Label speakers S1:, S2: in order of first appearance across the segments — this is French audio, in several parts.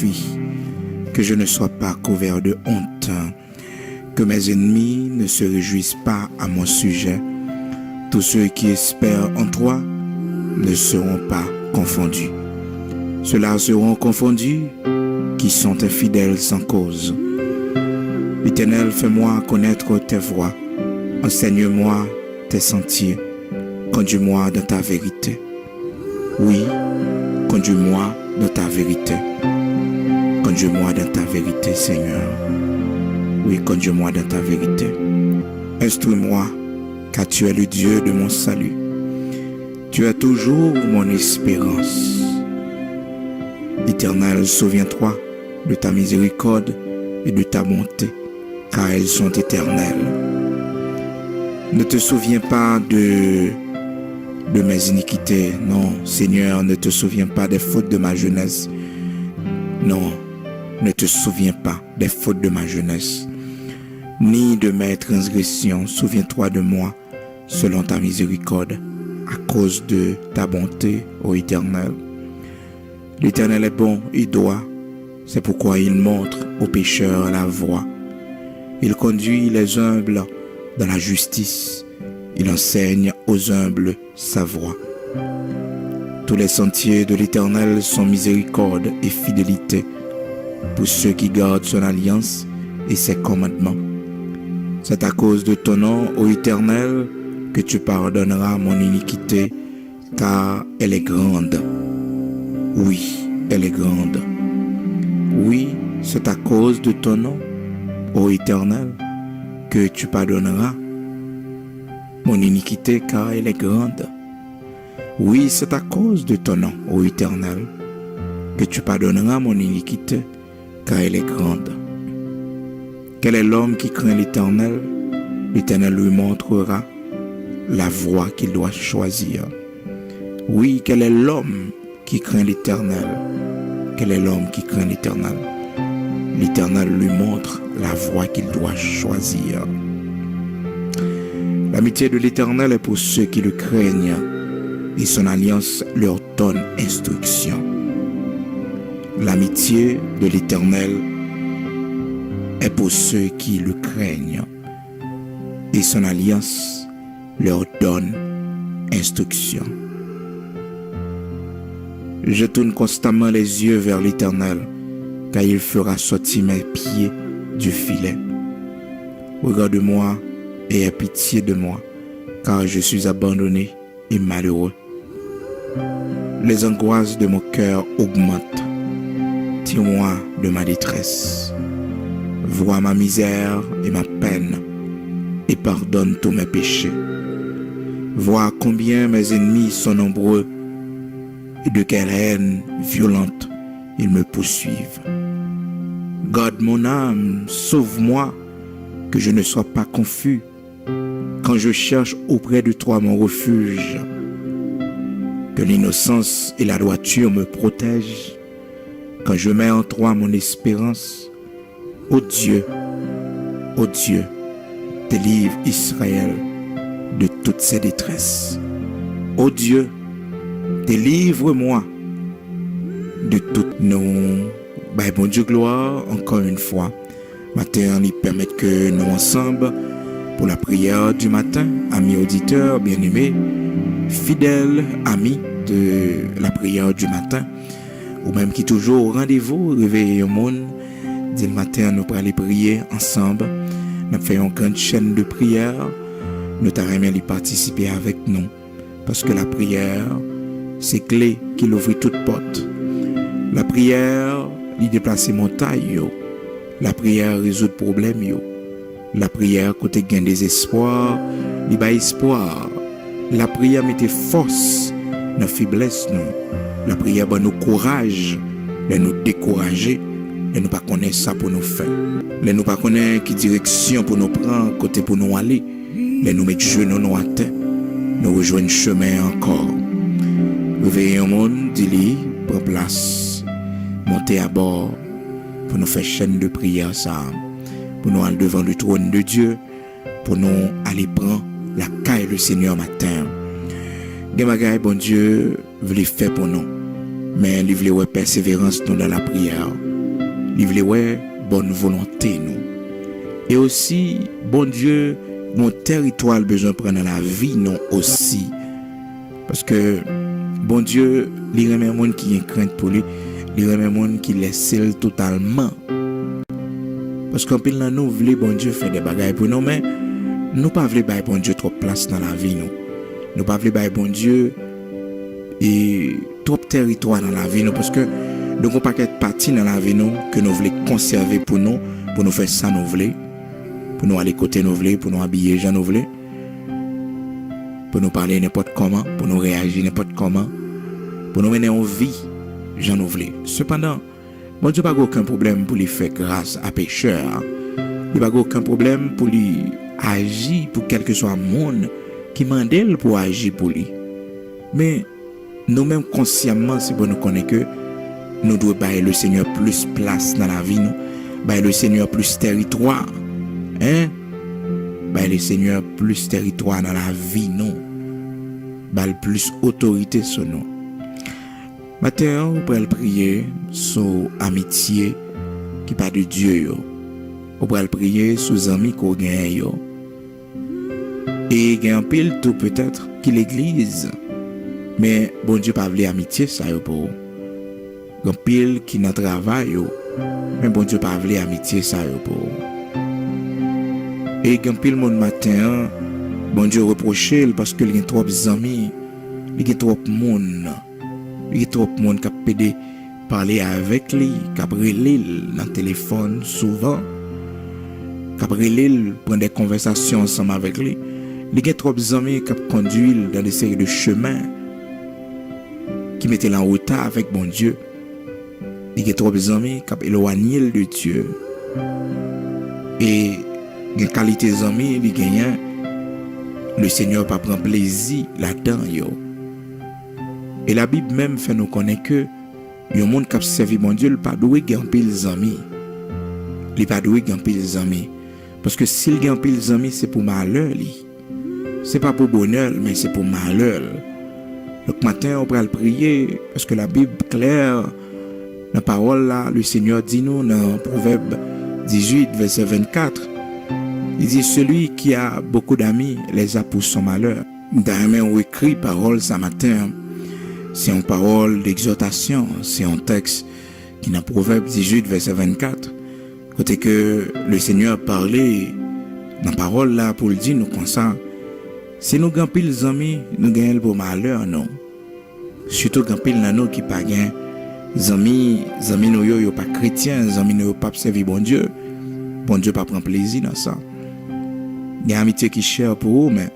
S1: suffit, que je ne sois pas couvert de honte, que mes ennemis ne se réjouissent pas à mon sujet. Tous ceux qui espèrent en toi ne seront pas confondus. Ceux-là seront confondus qui sont infidèles sans cause. L'Éternel, fais-moi connaître tes voies, enseigne-moi tes sentiers, conduis-moi dans ta vérité. Oui, conduis-moi dans ta vérité. Conduis-moi dans ta vérité, Seigneur. Oui, conduis-moi dans ta vérité. Instruis-moi, car tu es le Dieu de mon salut. Tu es toujours mon espérance. Éternel, souviens-toi de ta miséricorde et de ta bonté, car elles sont éternelles. Ne te souviens pas de mes iniquités. Non, Seigneur, ne te souviens pas des fautes de ma jeunesse. Non, ne te souviens pas des fautes de ma jeunesse, ni de mes transgressions. Souviens-toi de moi selon ta miséricorde, à cause de ta bonté, ô Éternel. L'Éternel est bon et droit, c'est pourquoi il montre aux pécheurs la voie. Il conduit les humbles dans la justice, il enseigne aux humbles sa voie. Tous les sentiers de l'Éternel sont miséricorde et fidélité pour ceux qui gardent son alliance et ses commandements. C'est à cause de ton nom, ô Éternel, que tu pardonneras mon iniquité, car elle est grande. Oui, elle est grande. Oui, c'est à cause de ton nom, ô Éternel, que tu pardonneras mon iniquité, car elle est grande. Oui, c'est à cause de ton nom, ô Éternel, que tu pardonneras mon iniquité, car elle est grande. Quel est l'homme qui craint l'Éternel? L'Éternel lui montrera la voie qu'il doit choisir. Oui, quel est l'homme qui craint l'Éternel? Quel est l'homme qui craint l'Éternel? L'Éternel lui montre la voie qu'il doit choisir. L'amitié de l'Éternel est pour ceux qui le craignent, et son alliance leur donne instruction. L'amitié de l'Éternel est pour ceux qui le craignent, et son alliance leur donne instruction. Je tourne constamment les yeux vers l'Éternel, car il fera sortir mes pieds du filet. Regarde-moi et aie pitié de moi, car je suis abandonné et malheureux. Les angoisses de mon cœur augmentent. Tire-moi de ma détresse. Vois ma misère et ma peine, et pardonne tous mes péchés. Vois combien mes ennemis sont nombreux, et de quelle haine violente ils me poursuivent. Garde mon âme, sauve-moi, que je ne sois pas confus, quand je cherche auprès de toi mon refuge. Que l'innocence et la droiture me protègent, quand je mets en toi mon espérance. Ô Dieu, délivre Israël de toutes ses détresses. Ô Dieu, délivre-moi de toutes nos... Bon Dieu, gloire, encore une fois. Matin, il permet que nous ensemble, pour la prière du matin, amis auditeurs, bien-aimés, fidèles amis de la prière du matin, ou même qui toujours au rendez-vous, réveillez au monde, dès le matin, nous allons aller prier ensemble. Nous faisons une grande chaîne de prière. Nous t'aimerons y participer avec nous. Parce que la prière, c'est clé qui ouvre toute porte. La prière, il déplace montagne. La prière résout problème. La prière, côté gain des espoirs, il bat espoir. La prière met force dans la faiblesse. La prière bat nous courage de nous décourager. Et nous pas connaître ça pour nous faire. Et nous pas connaître qui direction pour nous prendre, côté pour nous aller. Et nous mettre genoux nous à terre. Nous rejoindre chemin encore. Réveillez un monde, dis-lui, prends place. Montez à bord pour nous faire chaîne de prière ça. Pour nous aller devant le trône de Dieu. Pour nous aller prendre la caille le Seigneur matin. Des bagailles, bon Dieu, veut les faire pour nous. Mais il veut persévérance nous dans la prière. il voulait ouais bonne volonté nous. Et aussi bon Dieu, mon territoire besoin de prendre dans la vie non aussi. Parce que bon Dieu, il remet un monde qui est crainte pour lui, il remet un monde qui laisse totalement. Parce qu'en pile nous voulons bon Dieu faire des bagailles pour nous, mais nous pas voulons bailler bon Dieu trop place dans la vie nous. Nous pas voulons bailler bon Dieu et trop territoire dans la vie nous, parce que nous avons pas qu'être partie dans la vie nous que nous voulons conserver pour nous faire ça nous voulons, pour nous aller côté nous voulons, pour nous habiller gens nous voulons, pour nous parler n'importe comment, pour nous réagir n'importe comment, pour nous mener en vie gens nous voulons. Cependant, bon Dieu n'a pas aucun problème pour lui faire grâce à pécheur. Il n'a pas aucun problème pour lui agir pour quel que soit le monde qui mandel pour agir pour lui. Mais nous-mêmes consciemment, c'est pour nous connaître que nous devons bailler le Seigneur plus place dans la vie, nous bailler le Seigneur plus territoire, bailler le Seigneur plus territoire dans la vie, nous bailler plus autorité sur nous. Maintenant, on peut prier sur amitié qui pas de Dieu yo. On peut prier sur amis qu'on gagne yo. Et il y a un pile tout peut-être qui l'église. Mais bon Dieu pas vle amitié ça yo pour. Il y a un pile qui n'a travail yo. Mais bon Dieu pas vle amitié ça yo pour. Et il y a un pile monde matin, bon Dieu reprocher parce que il y a trop d'amis, il y a trop monde. Il y a trop de monde qui peut parler avec lui, qui peut relire dans le téléphone souvent, qui peut relire, prendre des conversations ensemble avec lui. Il y a trop d'amis qui conduisent dans des séries de chemins, qui mettent en retard avec bon Dieu. Il y a trop d'amis qui éloignent de Dieu. Et il y a qualité d'amis, il y a le Seigneur pas prend plaisir là-dedans. Et la Bible même fait nous connaître que le monde qui a servi mon Dieu, il pas doué gamper les amis. Il pas doué gamper les amis. Parce que s'il gamper les amis, c'est pour malheur. C'est pas pour bonheur, mais c'est pour malheur. Donc matin, on va prier, parce que la Bible claire, la parole là, le Seigneur dit nous dans Proverbe 18, verset 24, il dit celui qui a beaucoup d'amis les a pour son malheur. D'ailleurs, on écrit parole ce matin. C'est une parole d'exhortation, c'est un texte qui est dans Proverbe 18, verset 24. Côté que le Seigneur parlait dans la parole là pour le dire nous comme ça. Si nous gagnons les amis, nous gagnons pour malheur, non. Surtout quand pile nan nous qui pas gain amis nous yo pas chrétiens, amis nous pas servir bon Dieu pas prend plaisir dans ça. Il y a amitié qui cher pour eux, mais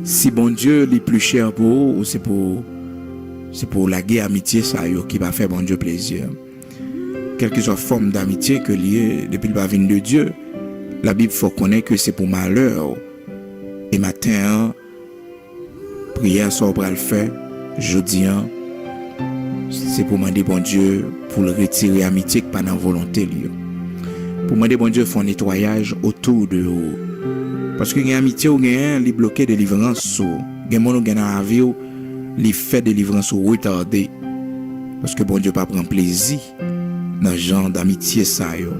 S1: si bon Dieu est plus cher pour eux, c'est pour la guerre amitié ça yo qui va faire bon Dieu plaisir. Quelle que soit la forme d'amitié que lié depuis le bavine de Dieu, la Bible faut connaître que c'est pour malheur. Et matin, prière soit pour le faire, jeudi, c'est pour demander bon Dieu pour le retirer amitié qui pas dans volonté lié. Pour demander bon Dieu faire un nettoyage autour de vous. Parce que une amitié ou gain li bloquer délivrance sur gain mon gain dans la vie li fait délivrance ou retardé. Parce que bon Dieu pas prend plaisir dans genre d'amitié ça yo.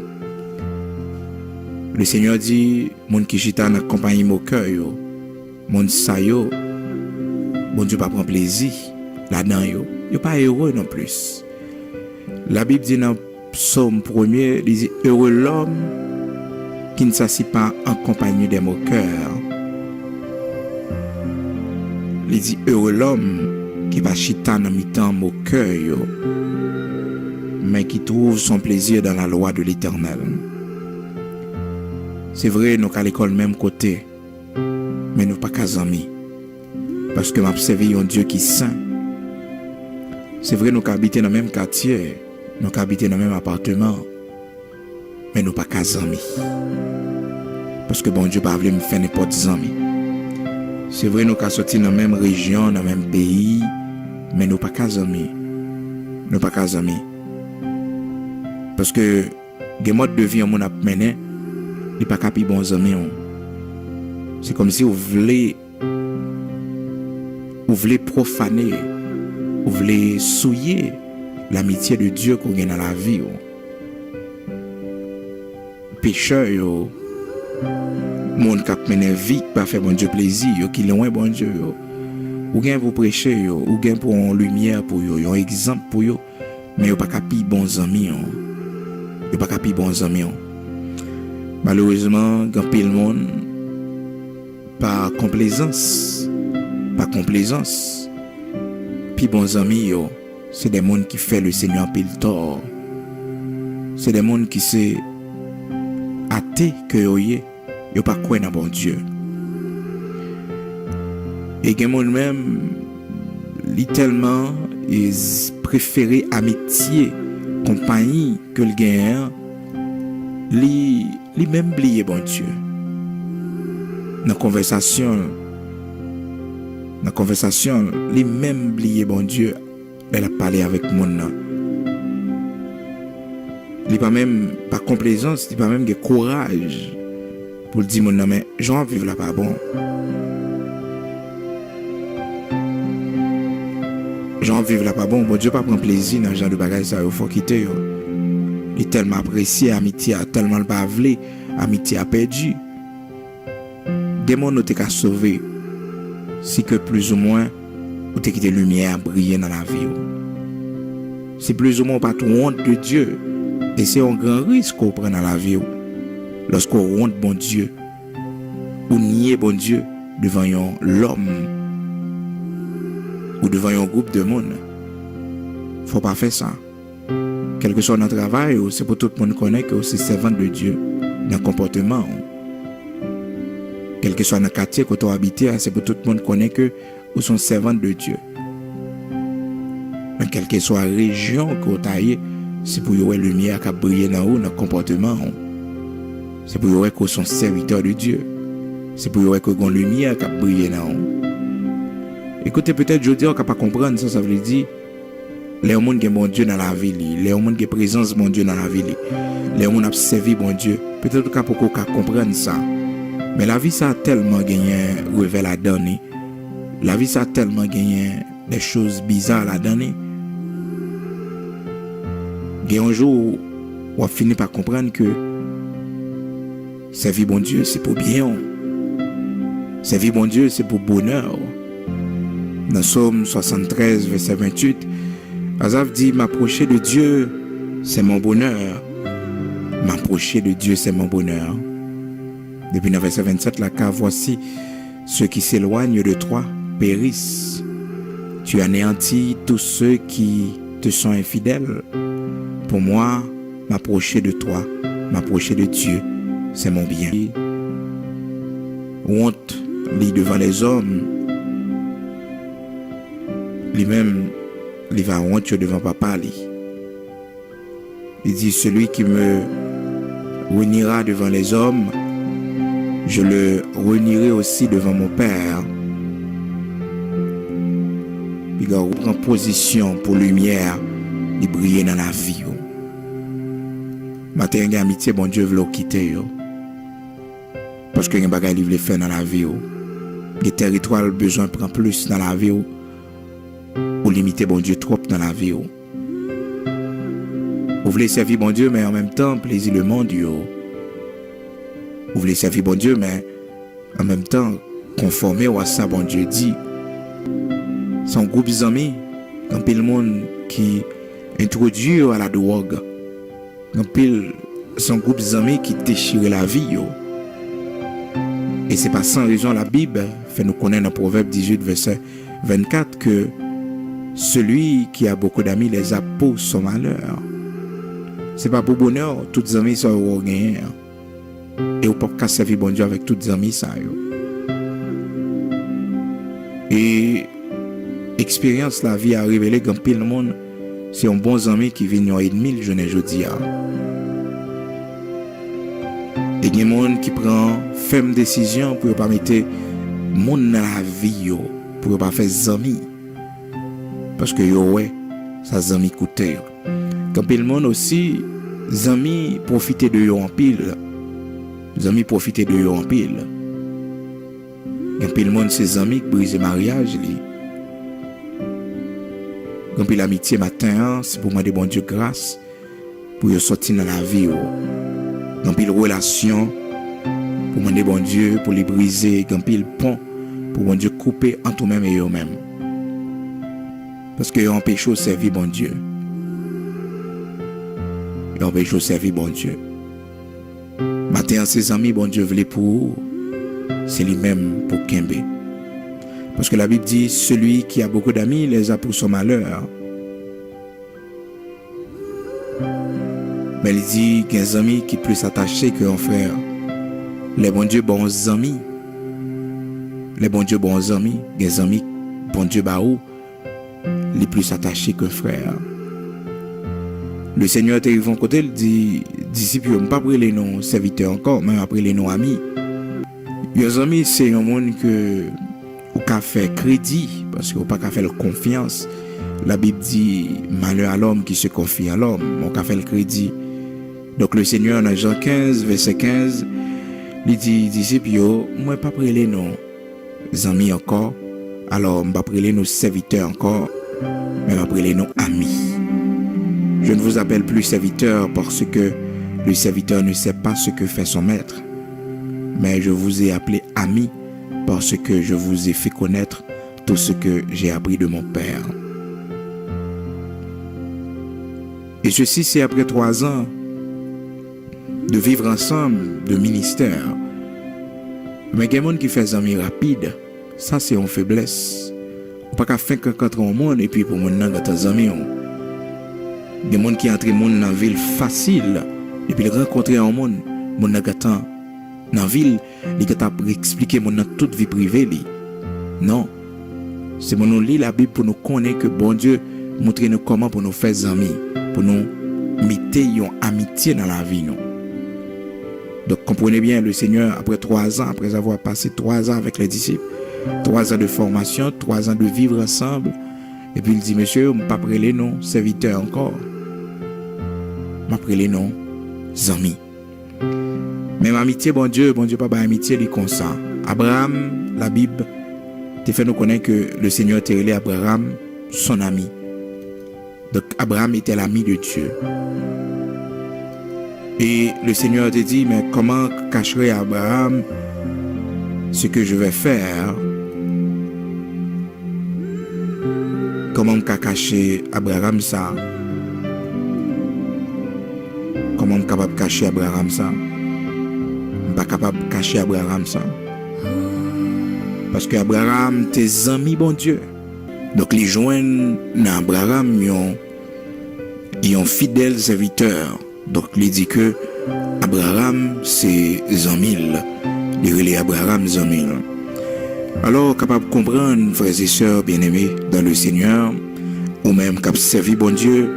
S1: Le Seigneur dit monde qui chita dans compagnie moqueur yo, monde ça yo, bon Dieu pas prend plaisir là-dedans yo pas heureux non plus. La Bible dit dans Psaume 1er, il dit heureux l'homme qui ne s'assit pas en compagnie des moqueurs. Il dit heureux l'homme qui va chita dans mi-temps moqueur yo, mais qui trouve son plaisir dans la loi de l'Éternel. C'est vrai, nous à l'école même côté, mais nous pas qu'à amis. Parce que m'observer un Dieu qui est saint. C'est vrai, nous habitons dans le même quartier, nous habitons dans le même appartement, mais nous pas qu'à amis. Parce que bon Dieu pas voulu me faire n'importe amis. C'est vrai, nous sorti dans la même région, dans le même pays, mais nous pas qu'à amis. Nous pas qu'à amis. Parce que les modes de vie on a mené, il pas capi bons amis. C'est comme si vous voulez profaner, vous voulez souiller l'amitié de Dieu qu'on gagne dans la vie. pécheurs yo, monde qui mène vie pas faire bon Dieu plaisir yo, qui loin bon Dieu yo. Ou gen pour prêcher yo, ou gen pour en lumière pour yo, un exemple pour yo, mais yo pas capi bons amis yo. Yo pas capi bons amis yo. Malheureusement, grand pile monde par complaisance, puis bons amis yo, c'est des monde qui fait le Seigneur pile tort. C'est des monde qui c'est athée que yo pas croire dans bon Dieu. Et gen monde même littéralement ils préférer amitié, compagnie que le gain li même oublier bon Dieu. Dans conversation, li même oublier bon Dieu, elle a parlé avec mon nan. Li pas même pas complaisance, li pas même de courage pour dire mon nan mais j'en vivre là pas bon. J'en vivre là pas bon, bon Dieu pas prend plaisir dans genre de bagages ça, il faut quitter yo. Il est tellement apprécié, amitié a tellement pas vle, amitié a perdu. Des mondes t'es qu'à sauver. Si que plus ou moins ou t'es quitté lumière briller dans la vie. C'est plus ou moins pas tout honte de Dieu. Et c'est un grand risque qu'on prend dans la vie. Lorsqu'on honte bon Dieu ou nier bon Dieu devant l'homme ou devant un groupe de monde. Faut pas faire ça. Quel que soit notre travail, c'est pour tout le monde connaître que c'est servant de Dieu dans le comportement. Quel que soit notre quartier que tu habites, c'est pour tout le monde connaître que vous sont servant de Dieu. Dans quelle que soit la région que tu as, c'est pour que la lumière qui brille dans le comportement. C'est pour que vous sont serviteurs de Dieu. C'est pour que vous avez la lumière qui brille dans le. Écoutez, peut-être je dis qu'on ne peut pas comprendre ça, ça veut dire les gens qui ont bon Dieu dans la vie, les gens qui ont présence bon Dieu dans la vie, les gens qui ont servi bon Dieu. Peut-être qu'on peut comprendre ça. Mais la vie, ça a tellement gagné révèle à donner. La vie, ça a tellement gagné des choses bizarres à donner. Il y a un jour, on va finir par comprendre que servir bon Dieu, c'est pour bien. Servir bon Dieu, c'est pour bonheur. Dans Somme 73, verset 28, Asaph dit, m'approcher de Dieu, c'est mon bonheur. M'approcher de Dieu, c'est mon bonheur. Depuis le verset 27, car voici, ceux qui s'éloignent de toi périssent. Tu anéantis tous ceux qui te sont infidèles. Pour moi, m'approcher de toi, m'approcher de Dieu, c'est mon bien. Honte lit devant les hommes, lui-même, il va honte devant papa. Il dit, celui qui me réunira devant les hommes, je le réunirai aussi devant mon Père. Il prend position pour lumière, il brille dans la vie. Matin, il y a amitié, bon Dieu veut le quitter. Parce que il y a des bagages qu'il veut faire dans la vie. Les territoires besoin prend plus dans la vie. Pour limiter bon Dieu trop dans la vie. Vous voulez servir bon Dieu, mais en même temps, plaisir le monde. Vous voulez servir bon Dieu, mais en même temps, conformer à ça, bon Dieu dit. Son groupe d'amis, quand le monde qui introduit à la drogue, quand son groupe d'amis qui déchire la vie. Et c'est pas sans raison la Bible fait nous connaître dans Proverbe 18, verset 24, que celui qui a beaucoup d'amis les a pour son malheur. C'est pas pour bonheur, tous les amis sont au gain. Et on peut pas servir bon Dieu avec tous les amis ça. Et expérience la vie a révélé qu'en pile le monde, c'est un bon ami qui vient en ennemi je ne dis. Et il y a des gens qui prend ferme décision pour ne pas mettre monde dans la vie, pour ne pas faire amis. Parce que ça amis coûté. Quand le monde aussi, amis profiter de eux en pile. Amis profiter de eux en pile. Quand le monde ses amis qui brisent le mariage. Quand l'amitié matin, c'est pour demander bon Dieu grâce pour sortir dans la vie. Grand pile relation pour demander bon Dieu pour les briser, grand pile pont pour bon Dieu couper entre eux-mêmes et eux-mêmes. Parce que on péché au servir bon Dieu. Et on péché au servir bon Dieu. Matin, ses amis, bon Dieu voulait pour c'est lui-même pour Kembe. Parce que la Bible dit, celui qui a beaucoup d'amis les a pour son malheur. Mais il dit qu'il y a des amis qui sont plus attachés qu'un frère. Les bons dieux, bons amis. Les bons dieux, bons amis. Les amis, bon Dieu, baou, les plus attachés qu'un frère. Le Seigneur est arrivé en côté, il dit, disciples, je ne pas appeler les noms serviteurs encore, mais après les noms amis. Les amis, c'est un monde que ou qu'a fait crédit, parce qu'on pas qu'à faire confiance. La Bible dit, malheur à l'homme qui se confie à l'homme, on qu'a fait le crédit. Donc le Seigneur, dans Jean 15, verset 15, il dit, disciples, moi pas appeler les noms amis encore, alors je ne vais pas appeler nos serviteurs encore, mais je vais appeler les noms amis. Je ne vous appelle plus serviteur parce que le serviteur ne sait pas ce que fait son maître, mais je vous ai appelé ami parce que je vous ai fait connaître tout ce que j'ai appris de mon Père. Et ceci, c'est après 3 ans de vivre ensemble, de ministère. Mais il y a des gens qui font des amis rapides, ça c'est une faiblesse. On ne peut pas faire que 4 ans au monde et puis pour mon nom, des amis. Il y a des gens qui entrent dans la ville facile et puis ils rencontrent un monde, mon dans la ville, ils ont expliqué mon toute vie privée. Non. C'est mon lit la Bible pour nous connaître que bon Dieu montre nous comment pour nous faire des amis, pour nous mettre une amitié dans la vie. Non? Donc comprenez bien, le Seigneur, après 3 ans, après avoir passé 3 ans avec les disciples, 3 ans de formation, 3 ans de vivre ensemble, et puis il dit, monsieur, je ne vais pas appeler les noms serviteurs encore. Je vais appeler les noms amis. Même amitié, bon Dieu, pas amitié, il est comme ça. Abraham, la Bible, te fait nous connaître que le Seigneur t'a relé Abraham, son ami. Donc Abraham était l'ami de Dieu. Et le Seigneur te dit, mais comment cacherai Abraham ce que je vais faire? Comment cacher Abraham ça? Comment capable de cacher Abraham ça? Pas capable de cacher Abraham ça. Parce que Abraham, tes amis, bon Dieu. Donc les joignent dans Abraham, ils ont fidèles serviteurs. Donc il dit que Abraham, c'est Zamil. Il relève Abraham Zamil. Alors, capable de comprendre, frères et sœurs bien-aimés dans le Seigneur, ou même capable de servir bon Dieu,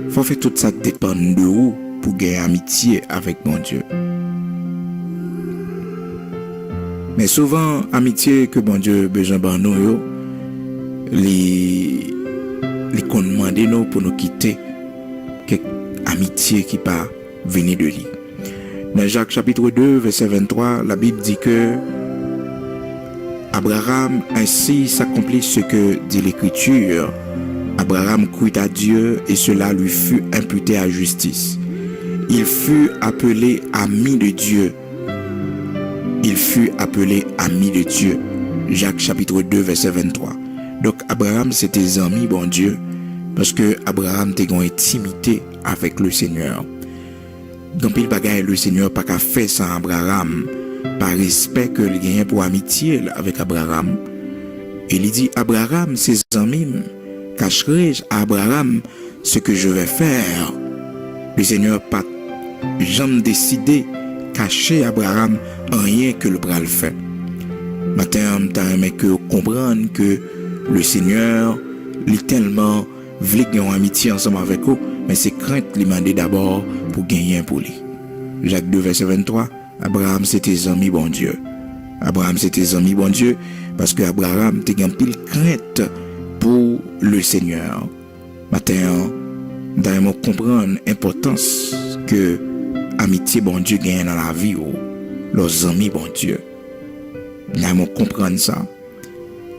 S1: il faut faire tout ça dépend de vous pour gagner amitié avec bon Dieu. Mais souvent, amitié que bon Dieu besoin de nous, les qu'on demande nous pour nous quitter, quelque amitié qui pas venir de lui. Dans Jacques chapitre 2, verset 23, la Bible dit que Abraham, ainsi s'accomplit ce que dit l'Écriture. Abraham crut à Dieu et cela lui fut imputé à justice. Il fut appelé ami de Dieu. Il fut appelé ami de Dieu. Jacques chapitre 2 verset 23. Donc Abraham c'était ami bon Dieu parce que Abraham était en intimité avec le Seigneur. Donc il bagaille le Seigneur pas qu'à faire sans Abraham par respect que il gagne pour amitié avec Abraham. Et il dit Abraham ses amis cacherai-je à Abraham ce que je vais faire. Le Seigneur pas jamais décidé cacher Abraham rien que le bras le fait. Matin, mais que comprendre que le Seigneur, il tellement voulait gagner une amitié ensemble avec eux, mais c'est crainte lui demander d'abord pour gagner pour lui. Jacques 2 verset 23, Abraham c'était ami bon Dieu. Abraham c'était ami bon Dieu parce que Abraham était en pile crainte pour le Seigneur. Matin, d'ailleurs comprendre l'importance que amitié bon Dieu gagne dans la vie ou leurs amis bon Dieu. D'ailleurs comprendre ça.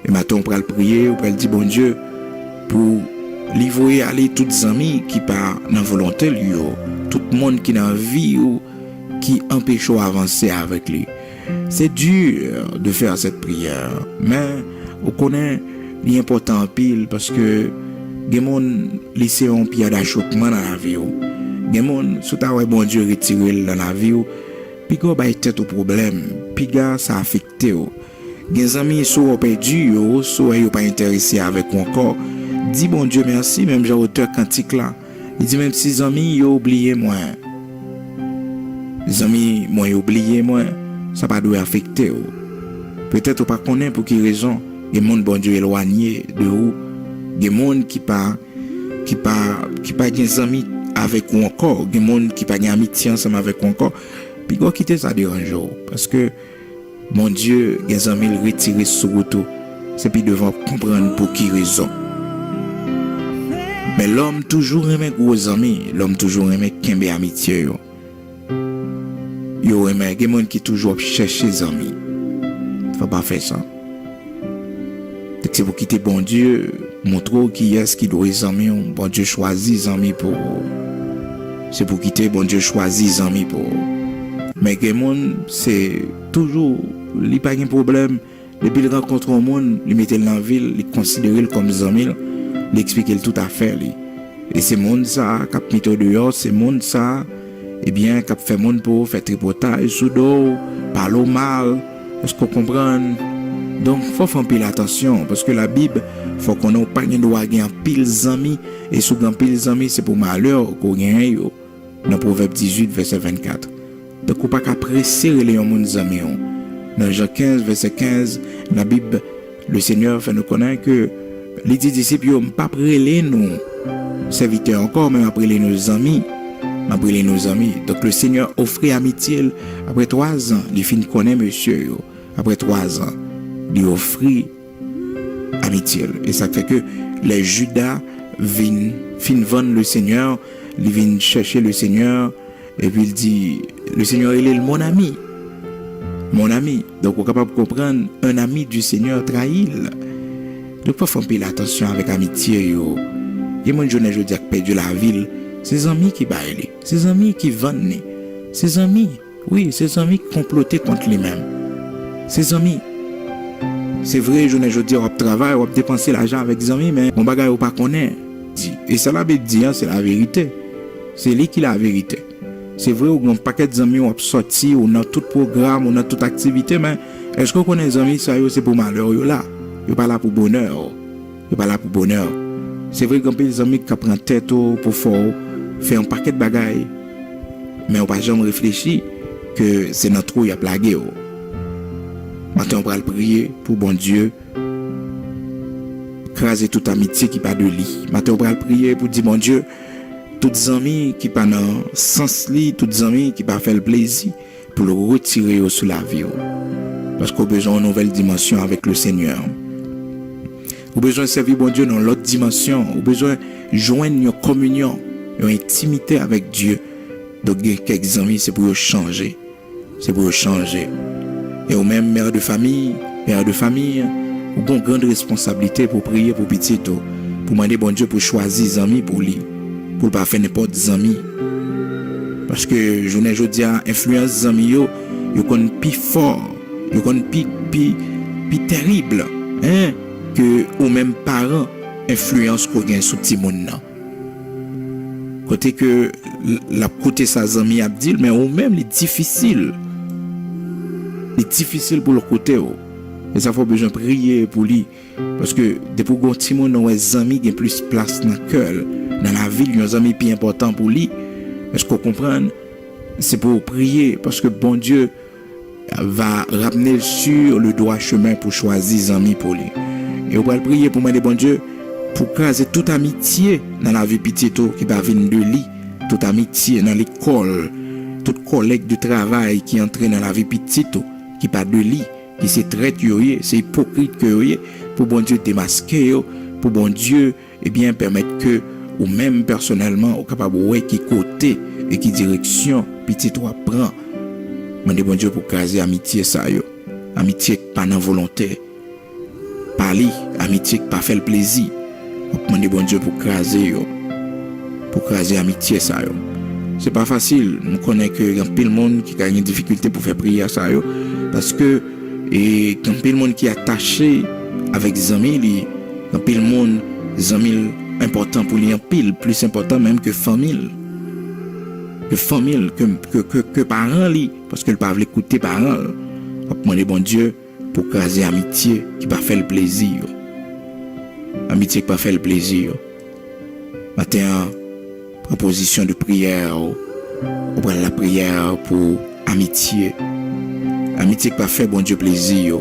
S1: Et maintenant on peut le prier, on peut le dire bon Dieu pour livrer aller toutes les amis qui pas dans volonté lui, tout le monde qui dans vie ou qui empêche d'avancer avec lui. C'est dur de faire cette prière, mais on connaît l'important en pile parce que des gens laissent un pied d'achoppement dans la vie. Des gens, sous ta ouais, bon Dieu, retiré dans la vie, puis qu'on va être au problème, puis ça affecte. Des amis sont perdus, soit ils pas intéressés avec ou encore. Dis bon Dieu merci, même j'ai auteur cantique là. Il dit même si les amis ont oublié moi. Les amis m'ont oublié moi, ça pas doit affecter. Peut-être ou pas connaître pour quelle raison. Des gens bon Dieu éloigné de vous, des gens qui pas des amis avec ou encore, des gens qui pas amitié ensemble avec ou encore. Puis quoi quitter ça dérange parce que mon Dieu, des amis retirés sur tout, c'est puis devant comprendre pour qui raison. Mais l'homme toujours aimé gros amis, l'homme toujours aimé kembe amitié yo aimé des gens qui toujours chercher des amis. Faut pas faire ça. C'est pour quitter bon Dieu, montrer qui est-ce qui doit les amis, bon Dieu choisit les amis pour. C'est pour quitter bon Dieu choisit les amis pour. Mais les gens c'est toujours il pas de problème depuis il rencontre un monde, il mettait dans la ville, il considérer comme des amis. Il explique tout à fait. Et c'est monde ça, qui a mis dehors, c'est monde ça, eh bien, qui a fait monde pour faire tripotage, sous dos, parler mal, est-ce qu'on comprend? Donc, il faut faire un peu attention, parce que la Bible, il faut qu'on ait pas de pile d'amis, et sous un pile d'amis, c'est pour malheur qu'on gagne, dans Proverbe 18, verset 24. Donc, on ne peut pas presser les amis. Dans Jean 15, verset 15, la Bible, le Seigneur fait nous connaître que les disciples n'ont pas prélé nous serviteurs encore, mais après nos amis. Donc le Seigneur offrit amitié après 3 ans. Il fin connaît monsieur. Après 3 ans, il offrit amitié. Et ça fait que les Judas viennent vendre le Seigneur. Ils viennent chercher le Seigneur. Et puis il dit, le Seigneur il est mon ami. Mon ami. Donc on est capable de comprendre, un ami du Seigneur trahit. Donc, il faut faire attention avec amitié. Il y a des gens qui ont perdu la ville. Ces amis qui baillent, ces amis qui vendent, ces amis, oui, ces amis qui complotent contre lui-même. Ces amis, c'est vrai, je dis, on travaille, on dépenser l'argent avec des amis, mais on bagaille ou pas connaît. Et ça, la Bible dit, c'est la vérité. C'est lui qui la vérité. C'est vrai, on a un paquet d'amis, on a sorti, on a tout programme, on a toute activité, mais est-ce qu'on connaît des amis, ça c'est pour malheur là? Il n'est pas là pour bonheur. C'est vrai qu'on peut des amis qui prennent tête pour faire un paquet de bagailles. Mais on ne peut jamais réfléchir que c'est notre trou qui a plagué. Maintenant, on va prier pour bon Dieu. Craser toute amitié qui pas de lit. Maintenant, on va prier pour dire bon Dieu, toutes les amis qui pas dans sens lit, toutes les amis qui pas fait le plaisir, pour le retirer sous la vie. Parce qu'on a besoin d'une nouvelle dimension avec le Seigneur. Ou besoin de servir bon Dieu dans l'autre dimension. Ou besoin de joindre une communion, une intimité avec Dieu. Donc, quelques amis, c'est pour changer. Et au même mère de famille, ou une grande responsabilité pour prier pour petit, pour demander bon Dieu pour choisir des amis pour lui. Pour ne pas faire n'importe des amis. Parce que, je ne dis pas, influence des amis, ils sont plus forts, ils sont plus terribles. Hein? Que ou même parents influence qu'on gagne sous petit monde là. Côté que la côté sa amis a dit mais ou même les difficile pour le côté et ça faut besoin prier pour lui parce que depuis qu'on petit monde nos amis gagne plus place dans le cœur dans la vie nos amis plus important pour lui est-ce qu'on comprend c'est pour prier parce que bon Dieu va ramener sur le droit chemin pour choisir des amis pour lui. Et on va prier pour demander bon Dieu pour craser toute amitié dans la vie petite qui va venir de lui, toute amitié dans l'école, toute collègue de travail qui entre dans la vie petite qui pas de lui, qui se traite c'est hypocrite que pour bon Dieu démasquer, pour bon Dieu permettre que ou même personnellement au capable ouais qui côté et qui direction petit toi prend. Demander bon Dieu pour craser amitié ça amitié pas non volontaire. Parler, amitié qui pas fait le plaisir. On demande bon Dieu pour craser amitié ça. c'est pas facile. On connaît que y a plein de monde qui a une difficulté pour faire prière ça yo parce que et quand plein de monde qui est attaché avec des amis, il y a plein de monde amis important pour lui en pile, plus important même que famille. Que parents li parce que le pas écouter parents. On demander bon Dieu pour craser amitié qui pas fait le plaisir. Amitié qui pas fait le plaisir. Matin proposition de prière ou prendre la prière pour amitié. Amitié qui pas fait bon Dieu plaisir.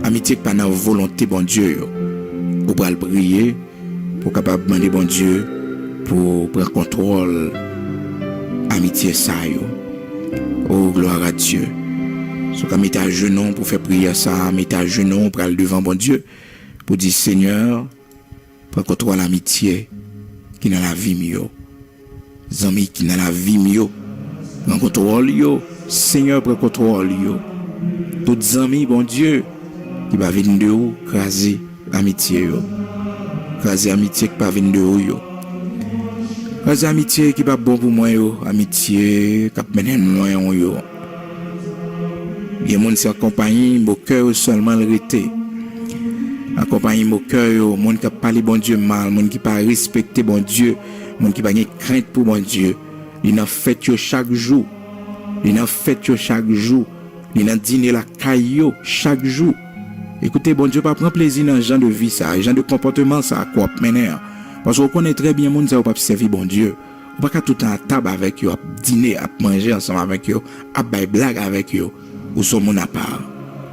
S1: Amitié qui pas dans volonté bon Dieu. Ou pour prier pour capable demander bon Dieu pour prendre contrôle amitié ça yo. Oh gloire à Dieu. So quand mettre à genoux pour faire prière ça, mettre à genoux pour aller devant bon Dieu pour dire Seigneur, prends contrôle l'amitié qui dans la vie mio. Amis qui dans la vie mio. Prends contrôle yo. Seigneur prends contrôle yo. Toutes amis bon Dieu qui va venir de où craser amitié yo. Craser amitié qui va venir de où yo. Craser amitié qui pas bon pour moi yo, amitié qui mener loin yo. Il y a des gens qui accompagnent mon cœur seulement le rété. Accompagner mon cœur, monde qui parle bon Dieu mal, monde qui pas respecter bon Dieu, monde qui pas de crainte pour bon Dieu. Il en fait chaque jour. Il en fait chaque jour. Il en dîner la caillou chaque jour. Écoutez, bon Dieu pas prendre plaisir dans ce genre de vie ça, ce genre de comportement ça quoi mener. Parce qu'on connaît très bien monde ça pas servir bon Dieu. On pas tout le temps à table avec eux, à dîner, à manger ensemble avec eux, à bailler blague avec eux. Où sont mon appart,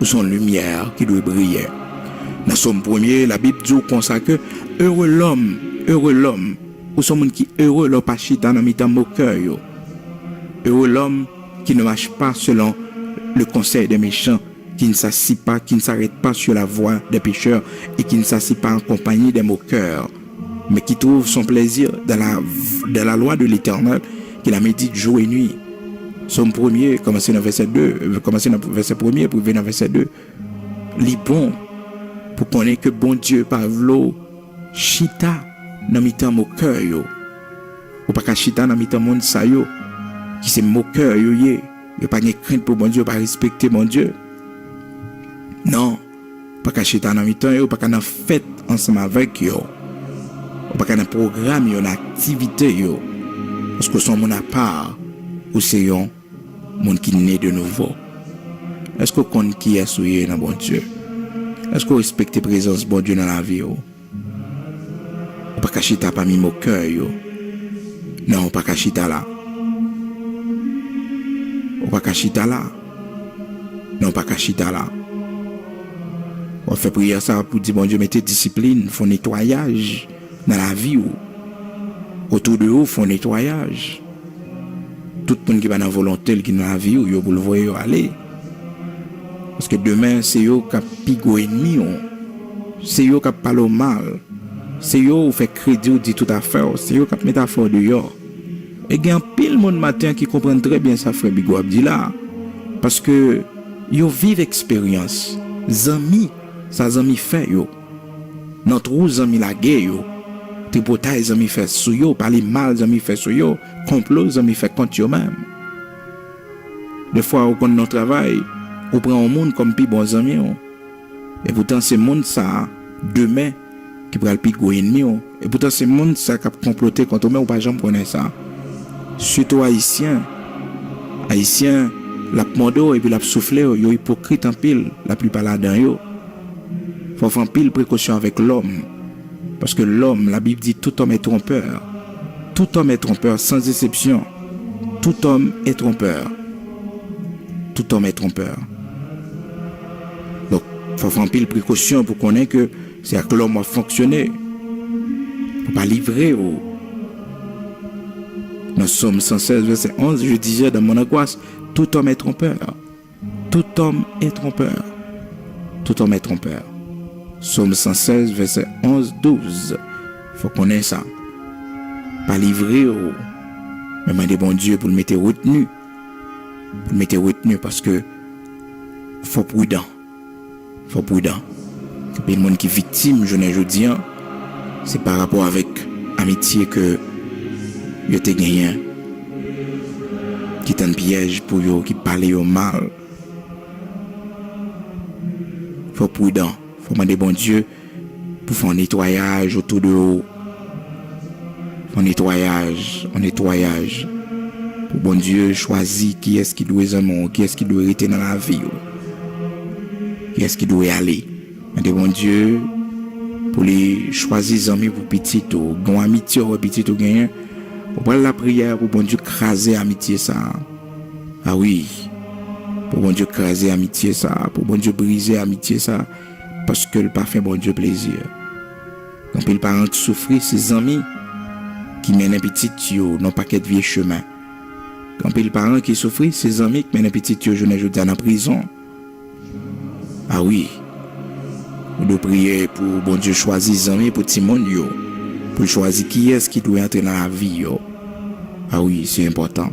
S1: où sont lumière qui doit briller. Dans Somme 1er, la Bible dit comme ça que heureux l'homme, où sont monde qui heureux leur pas chita dans mitan moqueur yo. Heureux l'homme qui ne marche pas selon le conseil des méchants, qui ne s'assit pas, qui ne s'arrête pas sur la voie des pécheurs et qui ne s'assit pas en compagnie des moqueurs, mais qui trouve son plaisir dans la loi de l'Éternel, qui la médite jour et nuit. Somme 1er, commencer dans verset 2, commencer dans verset 1er pour venir dans verset 2. Li bon pour connaître que bon Dieu Pavlo chita dans mitan moqueur yo. Ou pas chita dans mitan monde sa yo qui c'est moqueur yo yé. Yo pas de crainte pour bon Dieu, pas respecter bon Dieu. Non, pas chita dans mitan yo, pas dans fête ensemble avec yo. Ou pas dans programme yo, dans activité yo. Parce que son monde à part ou c'est yon monde qui naît de nouveau. Est-ce que qu'on qui est souillé dans bon Dieu? Est-ce que vous respectez la présence de bon Dieu dans la vie? Ou pas cacher ta parmi mon cœur? Non, pas cacher ta là. Ou pas cacher ta là. Non, pas cacher ta là. On fait prière ça pour dire bon Dieu, mettez discipline, font nettoyage dans la vie. Ou autour de vous, font nettoyage. Tout le monde qui va dans la volonté, qui est dans la vie, vous le voyez aller. Parce que demain, c'est eux qui pigent ennemi. C'est eux qui parlent mal. C'est eux qui font crédit ou dit tout à fait. C'est eux qui mettent à faire dehors. Et il y a pile de monde matin qui comprend très bien ça, frère Bigo Abdi là. Parce que ils vivent expérience. Zami, ça zami fait yo. Notre zami la guerre yo. Tripotage zami fait sou yo, parler mal zami fait sou yo, complot zami fait contre yo même. Des fois au compte notre travail, on prend un monde comme pi bon zami yo. Et pourtant c'est monde ça demain qui prend le pi go ennemi yo. Et pourtant c'est monde ça qui a comploté contre moi ou pas jamais connaît ça. Surtout haïtien la mondo et puis la souffler yo hypocrite en pile la plupart là-dedans yo. Faut faire pile précaution avec l'homme. Parce que l'homme, la Bible dit, tout homme est trompeur. Tout homme est trompeur, sans exception. Tout homme est trompeur. Tout homme est trompeur. Donc, il faut faire pile précaution pour connaître que c'est à que l'homme a fonctionné. Il ne faut pas livrer. Dans Somme 116, verset 11, je disais dans mon angoisse, tout homme est trompeur. Tout homme est trompeur. Tout homme est trompeur. Somme 116, verset 11, 12. Il faut connaître ça. Pas livrer, mais demander bon Dieu pour le mettre retenu. Pour le mettre retenu parce que faut prudent. Faut prudent. Et le monde qui est victime, je ne dis pas, c'est par rapport avec amitié que je t'ai gagné. qui t'en piège pour yo, qui parle yo mal. Faut prudent, faut demander bon Dieu pour faire un nettoyage autour de vous. Un nettoyage. Pour bon Dieu choisir qui est-ce qui doit aimer, qui est-ce qui doit rester dans la vie, qui est-ce qui doit aller. Demander bon Dieu pour les choisir les amis pour petit ou gon amitié ou petit ou gagner. On prend la prière pour bon Dieu craser amitié ça. Ah oui. Pour bon Dieu craser amitié ça, pour bon Dieu briser amitié ça parce que le parfait bon Dieu plaisir. Quand les parents qui souffrent, ses amis qui mènent un petit yo non pas qu'être vieux chemin. Quand les parents qui souffrent, ses amis qui mènent un petit yo journée journée dans prison. Ah oui. On doit prier pour bon Dieu choisir les amis pour tout le monde yo. Pour choisir qui est-ce qui doit entrer dans la vie yo. Ah oui, c'est important.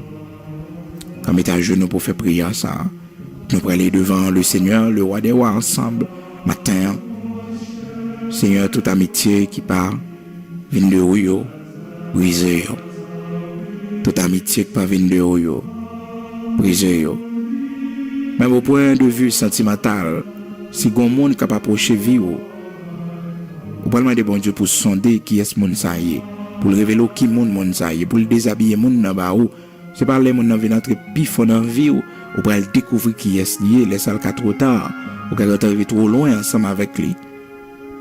S1: Quand on met à genoux pour faire prière ça, nous pourrons aller devant le Seigneur, le roi des rois ensemble, matin. Seigneur, toute amitié qui part, vient de haut yo, brisé yo. Toute amitié qui part vient de haut yo, brisé yo. Même au point de vue sentimental, si gon monde capable approcher vie ou pas demander bon Dieu pour sonder qui est ce monde ça y est, pour le révéler qui monde ça y est, pour le déshabiller monde dans ba ou, c'est pas les monde dans venir entrer pif dans vie ou pour le découvrir qui est lié, laisse ça trop tard, ou quand arriver trop loin ensemble avec lui.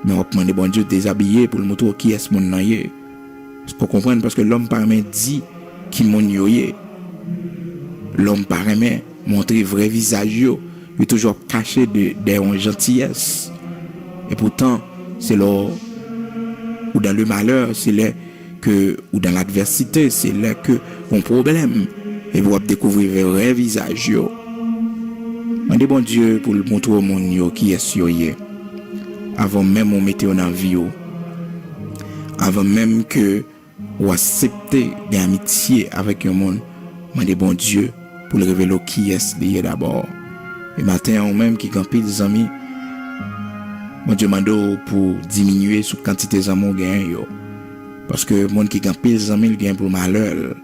S1: Mais on demander bon Dieu déshabiller pour le montrer qui est ce monde là y est. Est-ce qu'on comprend parce que l'homme parmi dit qui monde yo est. L'homme parmi montrer vrai visage yo. Il est toujours caché des gentillesses. Et pourtant, c'est là, ou dans le malheur, c'est là que, ou dans l'adversité, c'est là que, on problème. Et vous allez découvrir le vrai visage. On dit bon Dieu pour le montrer au monde qui est sur yé. Avant même on mette en vie. Avant même que, ou accepter des amitiés avec un monde. On dit bon Dieu pour le révéler qui est lié d'abord. Et matin, on même qui campent des amis, mon Dieu mando pour diminuer sous quantité d'amour gain yo. Parce que monde qui campent des amis, il gagne pour malheur.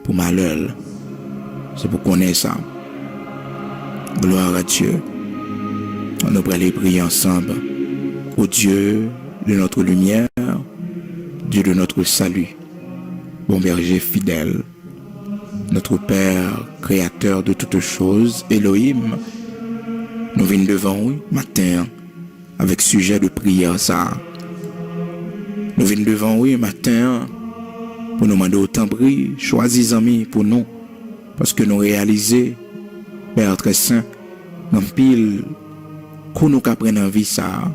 S1: Pour malheur. C'est pour connaître ça. Gloire à Dieu. On va aller prier ensemble. Ô Dieu de notre lumière, Dieu de notre salut, bon berger fidèle, notre Père, créateur de toutes choses, Elohim, nous venons devant vous matin avec sujet de prière ça. Nous venons devant vous matin pour nous demander autant prier, choisir amis pour nous, parce que nous réalisons, Père très saint, dans pile qu'on nous apprenne en vie ça,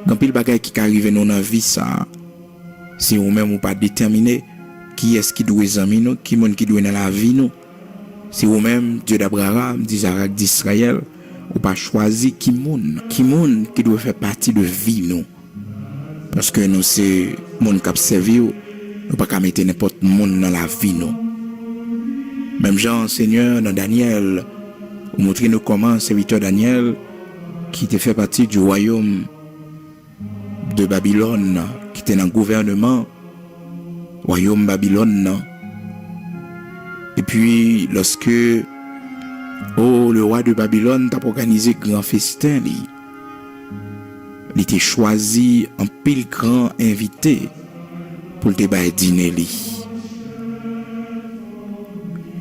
S1: dans pile bagaille qui arrive dans la vie ça, si vous-même ou pas déterminé qui est-ce qui doit examiner nous, qui monde qui doit dans la vie nous. Si vous-même, Dieu d'Abraham, d'Isaac, d'Israël, ou pas choisi qui monde qui doit faire partie de vie nous. Parce que nous c'est monde qui a servi, nous pas mettre n'importe monde dans la vie nous. Même Jean, Seigneur, dans Daniel, vous montrez nous comment serviteur Daniel, qui était fait partie du royaume de Babylone, qui était dans le gouvernement royaume Babylone. Et puis lorsque le roi de Babylone t'a organisé grand festin, il était choisi un pile grand invité pour le débat dîner.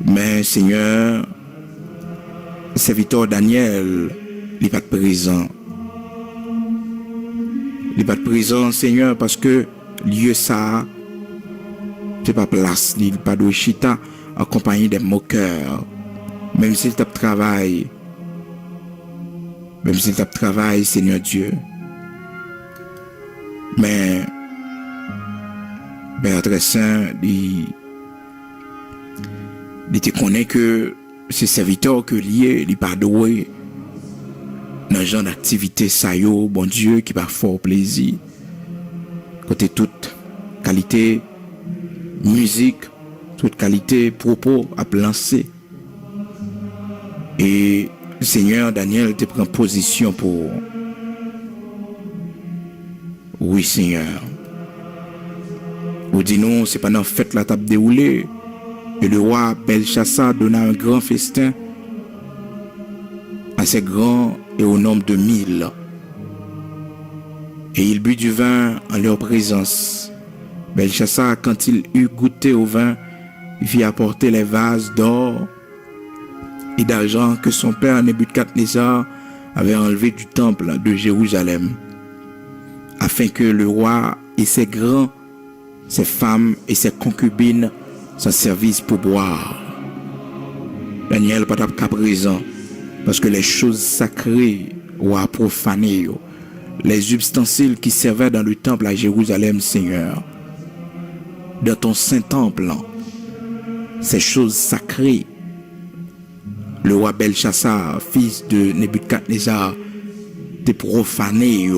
S1: Mais Seigneur, serviteur Daniel, il n'est pas présent. Il n'est pas présent, Seigneur, parce que lieu ça, c'est pas place, il pas de chita en compagnie des moqueurs. Même s'il tape travail, Seigneur Dieu. Mais Père très saint, il te connaît que ces serviteurs que lié, il pas doué dans genre d'activité ça yo, bon Dieu, qui va fort plaisir. Côté toute qualité musique, toute qualité propos à lancer. Et Seigneur Daniel te prend position pour. Oui Seigneur. Ou dis non, c'est pas dans fête la table déroulée. Et le roi Belchassar donna un grand festin assez grand et au nombre de 1000. Et il but du vin en leur présence. Belchassar, quand il eut goûté au vin, il fit apporter les vases d'or et d'argent que son père Nebuchadnezzar avait enlevé du temple de Jérusalem, afin que le roi et ses grands, ses femmes et ses concubines s'en servissent pour boire. Daniel pas qu'à présent, parce que les choses sacrées ou à profaner, les ustensiles qui servaient dans le temple à Jérusalem, Seigneur, dans ton saint temple, ces choses sacrées, le roi Belchassar, fils de Nebuchadnezzar, t'es profané.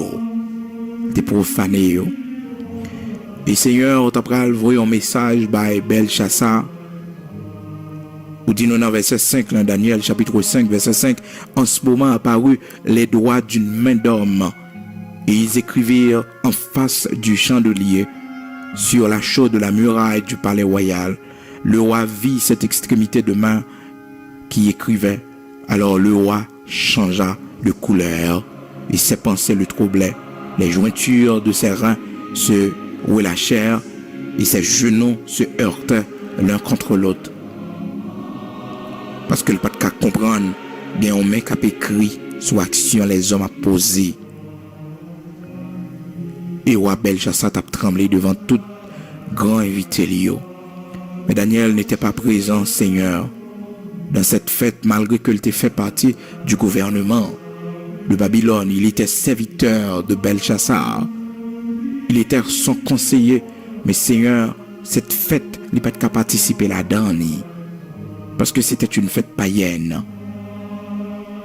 S1: Et Seigneur, tu as envoyé un message par Belchassar, ou dit nous dans verset 5, dans Daniel chapitre 5, verset 5, en ce moment apparut les doigts d'une main d'homme, et ils écrivirent en face du chandelier, sur la chaude de la muraille du palais royal. Le roi vit cette extrémité de main qui écrivait. Alors le roi changea de couleur et ses pensées le troublaient. Les jointures de ses reins se relâchèrent et ses genoux se heurtaient l'un contre l'autre. Parce que le pas de comprendre, il y a un mec qui a écrit sur action les hommes a posé. Et roi Belchassar a tremblé devant tout grand invité Lio. Mais Daniel n'était pas présent, Seigneur, dans cette fête, malgré qu'il était fait partie du gouvernement de Babylone. Il était serviteur de Belchassar. Il était son conseiller. Mais Seigneur, cette fête, il n'a pas qu'à participer là-dedans. Parce que c'était une fête païenne.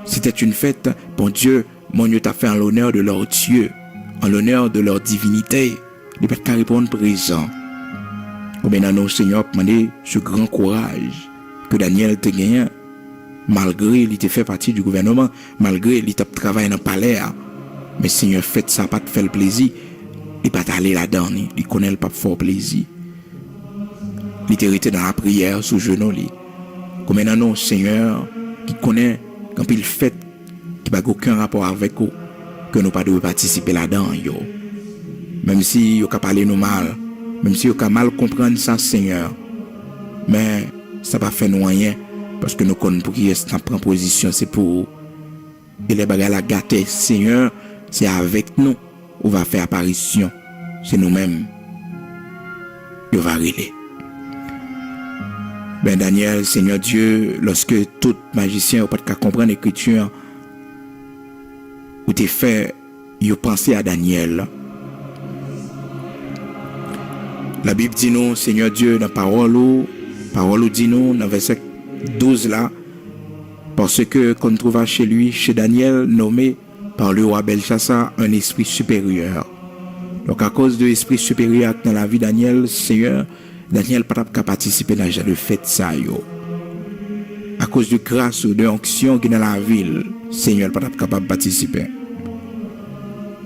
S1: C'était une fête, bon Dieu, mon Dieu t'a fait en l'honneur de leur Dieu, en l'honneur de leur divinité. Il n'a pas qu'à répondre présent. Ou bien nous, Seigneur, demander ce grand courage que Daniel te gagné, malgré il était fait partie du gouvernement, malgré il était travaillé dans le palais. Mais Seigneur, faites ça, pas te faire le plaisir. Il pas aller là-dedans, il connaît le pas fort plaisir. Il était dans la prière sous genou. Comme nous, Seigneur, qui connaît quand il fait, qui n'a aucun rapport avec vous, que nous pas devons participer là-dedans. Même si vous parlé nous mal, même si vous mal comprendre ça, Seigneur, mais ça va faire nous rien, parce que nous connaissons pour qui est en position, c'est pour vous. Et les bagages à gâter, Seigneur, c'est avec nous, on va faire apparition. C'est nous-mêmes. On va régler. Ben Daniel, Seigneur Dieu, lorsque tout magicien n'a pas de comprendre l'écriture, où t'es fait, il pensé à Daniel. La Bible dit nous, Seigneur Dieu, dans parole dit nous, dans verset 12 là, parce que qu'on trouva chez lui, chez Daniel, nommé par le roi Belchassar, un esprit supérieur. Donc à cause de l'esprit supérieur dans la vie de Daniel, Seigneur, Daniel n'a pas participé dans le fait ça. À cause de grâce ou de onction qui est dans la ville, Seigneur n'a pas capable de participer.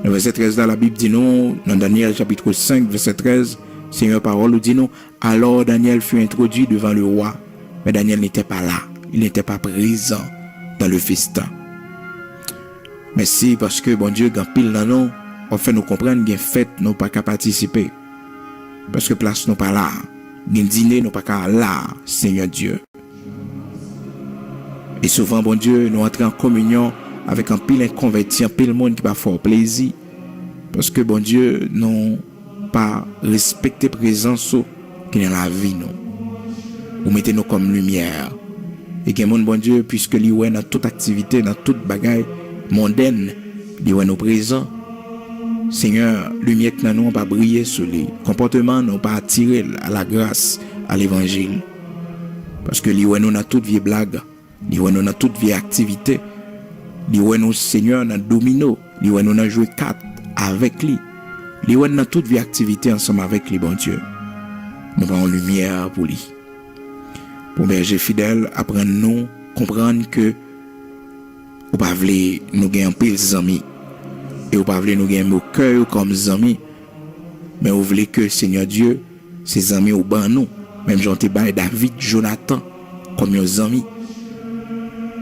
S1: Dans verset 13 là, la Bible dit nous, dans Daniel chapitre 5, verset 13, Seigneur parole dit nous, alors Daniel fut introduit devant le roi, mais Daniel n'était pas là, il n'était pas présent dans le festin. Merci parce que bon Dieu, quand pile dans nous, on fait nous comprendre qu'il y a fête, nous pas qu'à participer. Parce que place nous pas là, il y a dîner, nous pas qu'à là, Seigneur Dieu. Et souvent, bon Dieu, nous entrons en communion avec un pile inconverti, un pile monde qui va faire plaisir. Parce que bon Dieu, nous pas respecter présence qui est dans la vie nous. Vous mettez nous comme lumière. Et que mon bon Dieu, puisque lui est dans toute activité, dans toute bagaille mondaine, lui est nous présent. Seigneur, lumière que nous pas briller sur lui. Comportement nous pas attirer à la grâce, à l'évangile. Parce que lui est nous dans toute vie blague, lui est nous dans toute vie activité. Lui est nous Seigneur dans domino, lui est nous dans jouer 4 avec lui. Lui est dans toute vie activité ensemble avec lui, bon Dieu. Nous avons lumière pour lui. Pour berger fidèle, apprendre-nous, comprendre que ou pas vle nous gagner un pile amis et ou pas vle nous gagner au cœur comme amis, mais ou vle que Seigneur Dieu, ces amis au ban nous Même j'en t'ai bail David, Jonathan, comme un ami.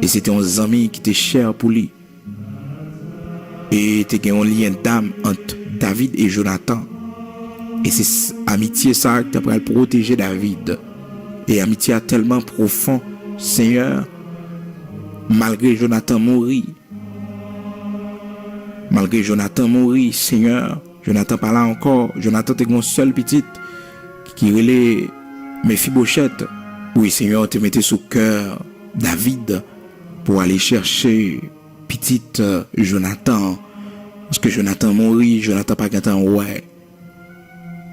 S1: Et c'était un ami qui était cher pour lui. Et t'es un lien d'âme entre David et Jonathan. Et c'est amitié ça qui t'a protéger David. Et amitié a tellement profond, Seigneur, malgré Jonathan mourit. Malgré Jonathan mourit, Seigneur, Jonathan pas là encore. Jonathan était mon seul petit qui relait Mephibosheth. Oui, Seigneur, te mettais sous cœur David pour aller chercher petite Jonathan. Parce que Jonathan mourit, Jonathan pas qu'un ouais.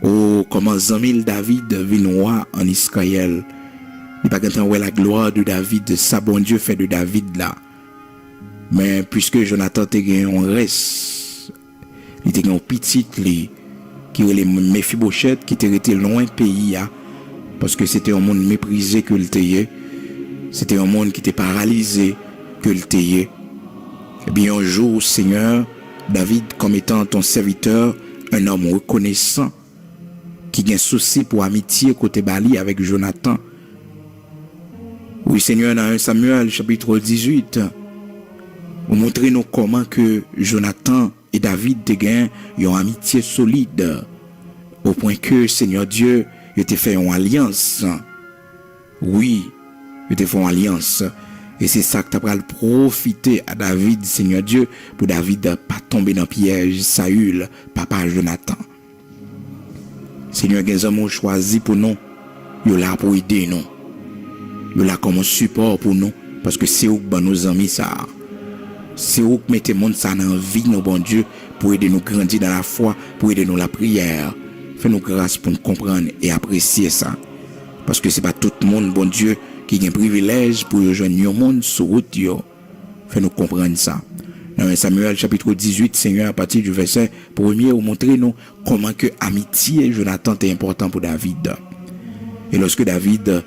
S1: Oh, comment Zamil David vient roi en Israël. Il pas qu'un ouais la gloire de David, ça bon Dieu fait de David là. Mais puisque Jonathan te gagné un reste, il te gagné un petit qui relait Mephibosheth qui était resté loin pays là. Parce que c'était un monde méprisé que le tayait. C'était un monde qui était paralysé que le tayait. Et bien un jour, Seigneur, David, comme étant ton serviteur, un homme reconnaissant, qui a un souci pour amitié côté Bali avec Jonathan. Oui, Seigneur, dans 1 Samuel, chapitre 18, vous montrez nous comment que Jonathan et David te gagnent une amitié solide, au point que, Seigneur Dieu, il te fait une alliance. Oui, il te fait une alliance. Et c'est ça que tu as profité à David, Seigneur Dieu, pour David pas tomber dans le piège Saül, papa Jonathan. Seigneur, les hommes ont choisi pour nous. Ils sont là pour aider nous. Ils sont là comme un support pour nous. Parce que c'est eux qui nos amis ça. C'est eux qui mettent le monde ça dans la vie, nos bon Dieu, pour aider nous grandir dans la foi, pour aider nous la prière. Fais-nous grâce pour nous comprendre et apprécier ça. Parce que ce n'est pas tout le monde, bon Dieu, qui a un privilège pour rejoindre le monde sur route. Fais-nous comprendre ça. Dans Samuel chapitre 18, Seigneur, à partir du verset 1er, vous montrez nous comment que amitié Jonathan est important pour David. Et lorsque David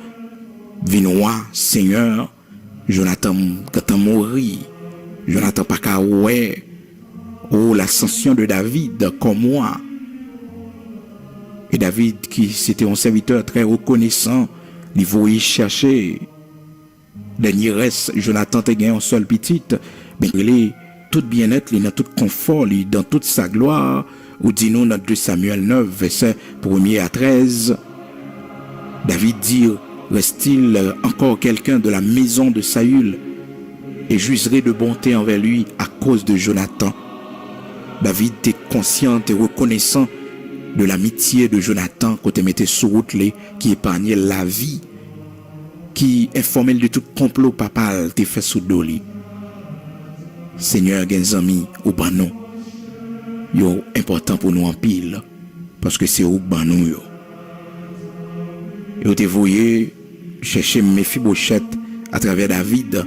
S1: vit roi, Seigneur, Jonathan, quand il mourit, Jonathan pas qu'à ouais, oh l'ascension de David comme moi. Et David, qui c'était un serviteur très reconnaissant, il voulait chercher. Dernier reste, Jonathan te gagné un seul petit, mais il est tout bien-être, il est dans tout confort, il est dans toute sa gloire. Ou dit-nous dans 2 Samuel 9, verset 1er à 13, David dit, reste-t-il encore quelqu'un de la maison de Saül et jugerait de bonté envers lui à cause de Jonathan. David était conscient et reconnaissant de l'amitié de Jonathan côté mettait sous route qui épargnait la vie, qui informait de tout complot papal qui fait sous doli. Seigneur, les amis, ou ban nous, yo important pour nous en pile, parce que c'est ou ban nous yo. Yo te voyez chercher Mephibosheth à travers David,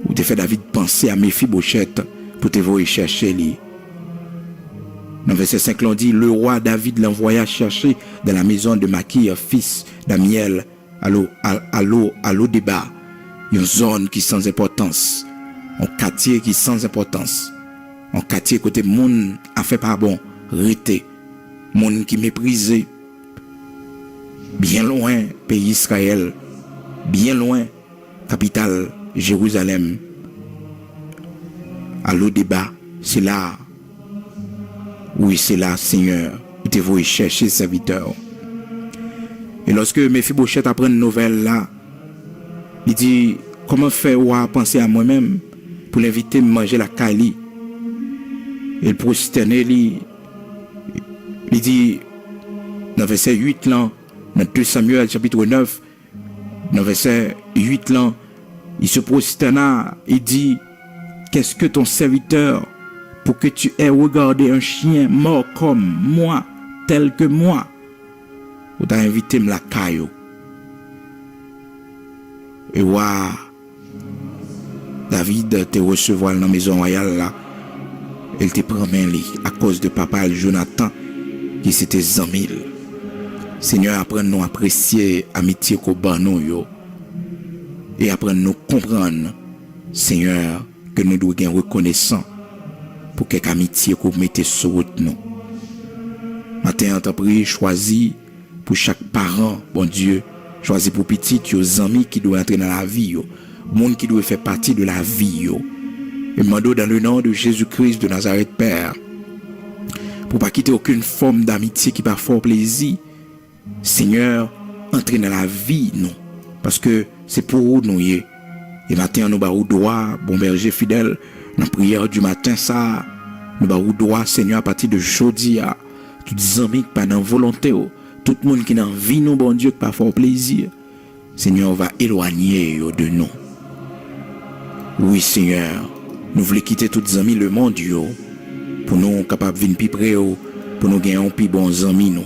S1: ou te fait David penser à Mephibosheth pour te voyer chercher lui. Dans verset 5, l'on dit, le roi David l'envoya chercher dans la maison de Makir, fils d'Amiel, à l'Odéba, une zone qui sans importance, un quartier qui sans importance, un quartier côté monde a fait pas bon, rété, monde qui méprisé, bien loin, pays Israël, bien loin, capitale Jérusalem, à l'Odéba, c'est là. Oui, c'est là, Seigneur, il te voulu chercher serviteur. Et lorsque Mephibosheth apprend une nouvelle là, il dit, comment faire ou à penser à moi-même pour l'inviter à manger la caille. Il prosterné, il dit, dans verset 8 là, dans 2 Samuel chapitre 9, dans verset 8 là, il se prosterna, il dit, qu'est-ce que ton serviteur pour que tu aies regardé un chien mort comme moi, tel que moi, ou t'as invité me la caillou. Et waouh, David te recevoir dans la maison royale là, il te prend main li à cause de papa Jonathan qui c'était 100 000. Seigneur, apprends-nous à apprécier amitié qu'on ban nous yo, et apprends-nous comprendre, Seigneur, que nous devons être reconnaissants pour quelque amitié qu'on mette sur route nous. Matin, on t'a pris, choisi pour chaque parent, bon Dieu, choisi pour petit, aux amis qui doivent entrer dans la vie, yo, monde qui doit faire partie de la vie, yo. Et demandons dans le nom de Jésus-Christ de Nazareth, Père, pour pas quitter aucune forme d'amitié qui va fort plaisir, Seigneur, entrer dans la vie, nous, parce que c'est pour nous, et matin, nous avons droit, bon berger fidèle, dans la prière du matin, ça, nous avons droit, Seigneur, à partir de jeudi, à tous les amis qui pas dans volonté, tout le monde qui dans vie, nous, bon Dieu, qui pas fort plaisir, Seigneur, va éloigner de nous. Oui, Seigneur, nous voulons quitter tous les amis, le monde, pour nous capables de venir plus près, pour nous gagner un plus bons amis, nous.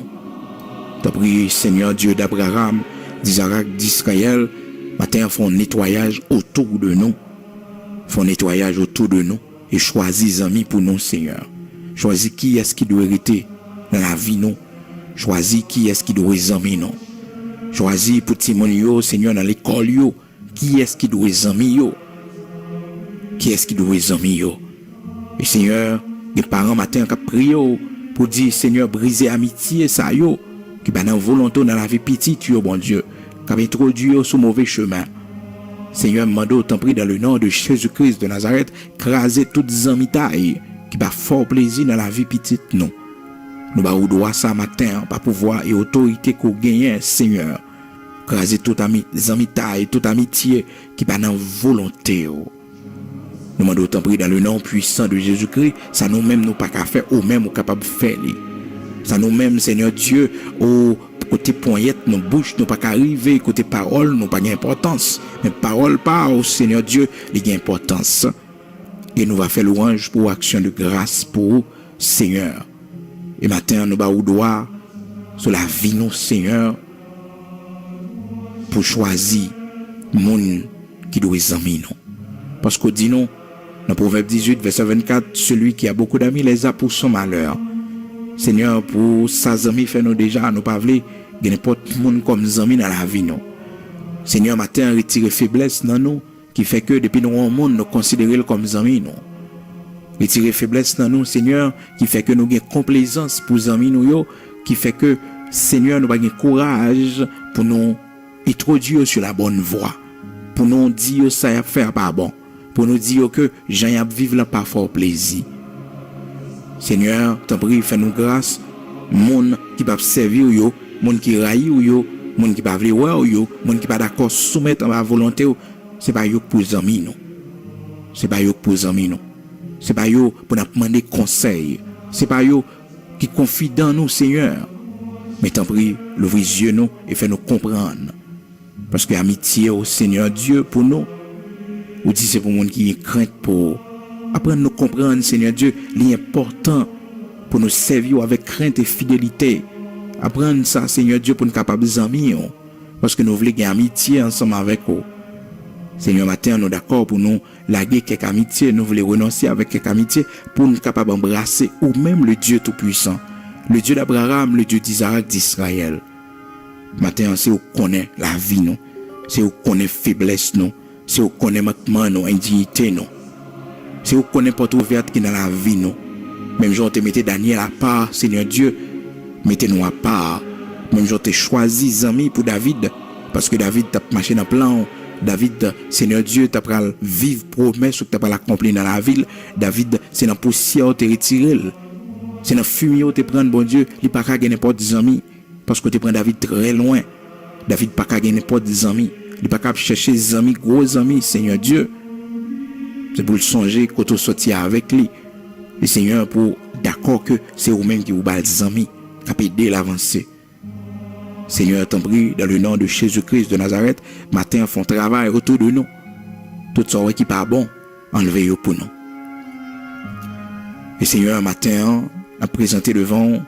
S1: T'as prié, Seigneur Dieu d'Abraham, d'Isaac, d'Israël, matin, font un nettoyage autour de nous. Font un nettoyage autour de nous et choisis amis pour nous, Seigneur. Choisis qui est-ce qui doit hériter dans la vie, nous. Choisis qui est-ce qui doit amis, nous. Choisis pour Timon, Seigneur, dans l'école, qui est-ce qui doit amis, qui est-ce qui doit amis, et Seigneur, les parents matin qui prient pour dire, Seigneur, briser amitié, ça, qui va dans volonté dans la vie petite, bon Dieu, qui va introduire sur mauvais chemin. Seigneur, mando, t'en prie dans le nom de Jésus-Christ de Nazareth, craser toutes les amitiés qui va fort plaisir dans la vie petite, non. Nous avons droit ça matin, pas pouvoir et autorité qu'on gagne, Seigneur. Craser toutes les amitiés, toute amitié qui va dans volonté. Nous demandons t'en prie dans le nom puissant de Jésus-Christ, ça nous-mêmes nous pas qu'à faire, ou même nous capables de faire. Ça nous-mêmes, Seigneur Dieu, au côté poignette, nos bouches, nous pas qu'arriver, côté parole, nous pas d'importance. Mais parole pas, au Seigneur Dieu, il y a importance. Et nous va faire louange pour action de grâce pour Seigneur. Et matin, nous va au droit sur la vie, nous, Seigneur, pour choisir monde qui doit examiner nous. Parce qu'on dit non, dans Proverbe 18, verset 24, celui qui a beaucoup d'amis les a pour son malheur. Seigneur, pour sa amis, fais-nous déjà, nous pas voulons, il n'importe monde comme amis dans la vie, non. Seigneur, matin, retire faiblesse dans nous, qui fait que depuis nous, au monde, nous considérons comme amis, non. Retire faiblesse dans nous, Seigneur, qui fait que nous avons complaisance pour amis, nous, qui fait que, Seigneur, nous avons courage pour nous introduire sur la bonne voie, pour nous dire ça y a faire pas bon, pour nous dire que j'en ai vivre là pas fort plaisir. Seigneur, t'en prie, fais-nous grâce, monde qui va servir yo, monde qui raille yo, monde qui va vouloir yo, monde qui va d'accord soumettre à la volonté, c'est pas yo pour amis non. C'est pas yo pour amis non. C'est pas yo pour nous demander conseil. C'est pas yo qui confie dans nous, Seigneur. Mais t'en prie, l'ouvre les yeux nous et fais-nous comprendre. Parce que l'amitié au Seigneur Dieu pour nous, ou dit c'est pour monde qui est crainte pour apprendre à nous comprendre, Seigneur Dieu, l'important pour nous servir avec crainte et fidélité. Apprendre ça, Seigneur Dieu, pour nous capables d'amis, parce que nous voulons gagner amitié ensemble avec vous. Seigneur, matin, nous d'accord pour nous laguer quelques amitiés, nous voulons renoncer avec quelques amitiés pour nous capables d'embrasser ou même le Dieu Tout-Puissant, le Dieu d'Abraham, le Dieu d'Isaac, d'Israël. Matin, c'est où connaît la vie, nous. C'est où connaît faiblesse, nous. C'est où connaît manquement, nous, indignité, nous. C'est où connaît porte ouverte qui dans la vie, nous. Même jour, te mettez Daniel à part, Seigneur Dieu, mettez-nous à part. Même jour, te choisi amis pour David, parce que David t'a marché dans le plan. David, Seigneur Dieu, t'as pris vivre promesse que t'as pas l'accompli dans la ville. David, c'est dans la poussière te retiré. C'est dans la fumée te prendre, bon Dieu, il pas qu'à gagner n'importe des amis. Parce que tu prends David très loin. David pas qu'à gagner n'importe des amis. Il pas qu'à chercher des amis, gros amis, Seigneur Dieu. C'est pour le songer quand tu sortis avec lui. Le Seigneur pour d'accord que c'est vous-même qui vous bat des amis, qui a aidé l'avancée. Seigneur, t'en prie, dans le nom de Jésus-Christ de Nazareth, matin, font travail autour de nous. Tout ça qui pas bon, enlevez-le pour nous. Et Seigneur, matin, a présenté devant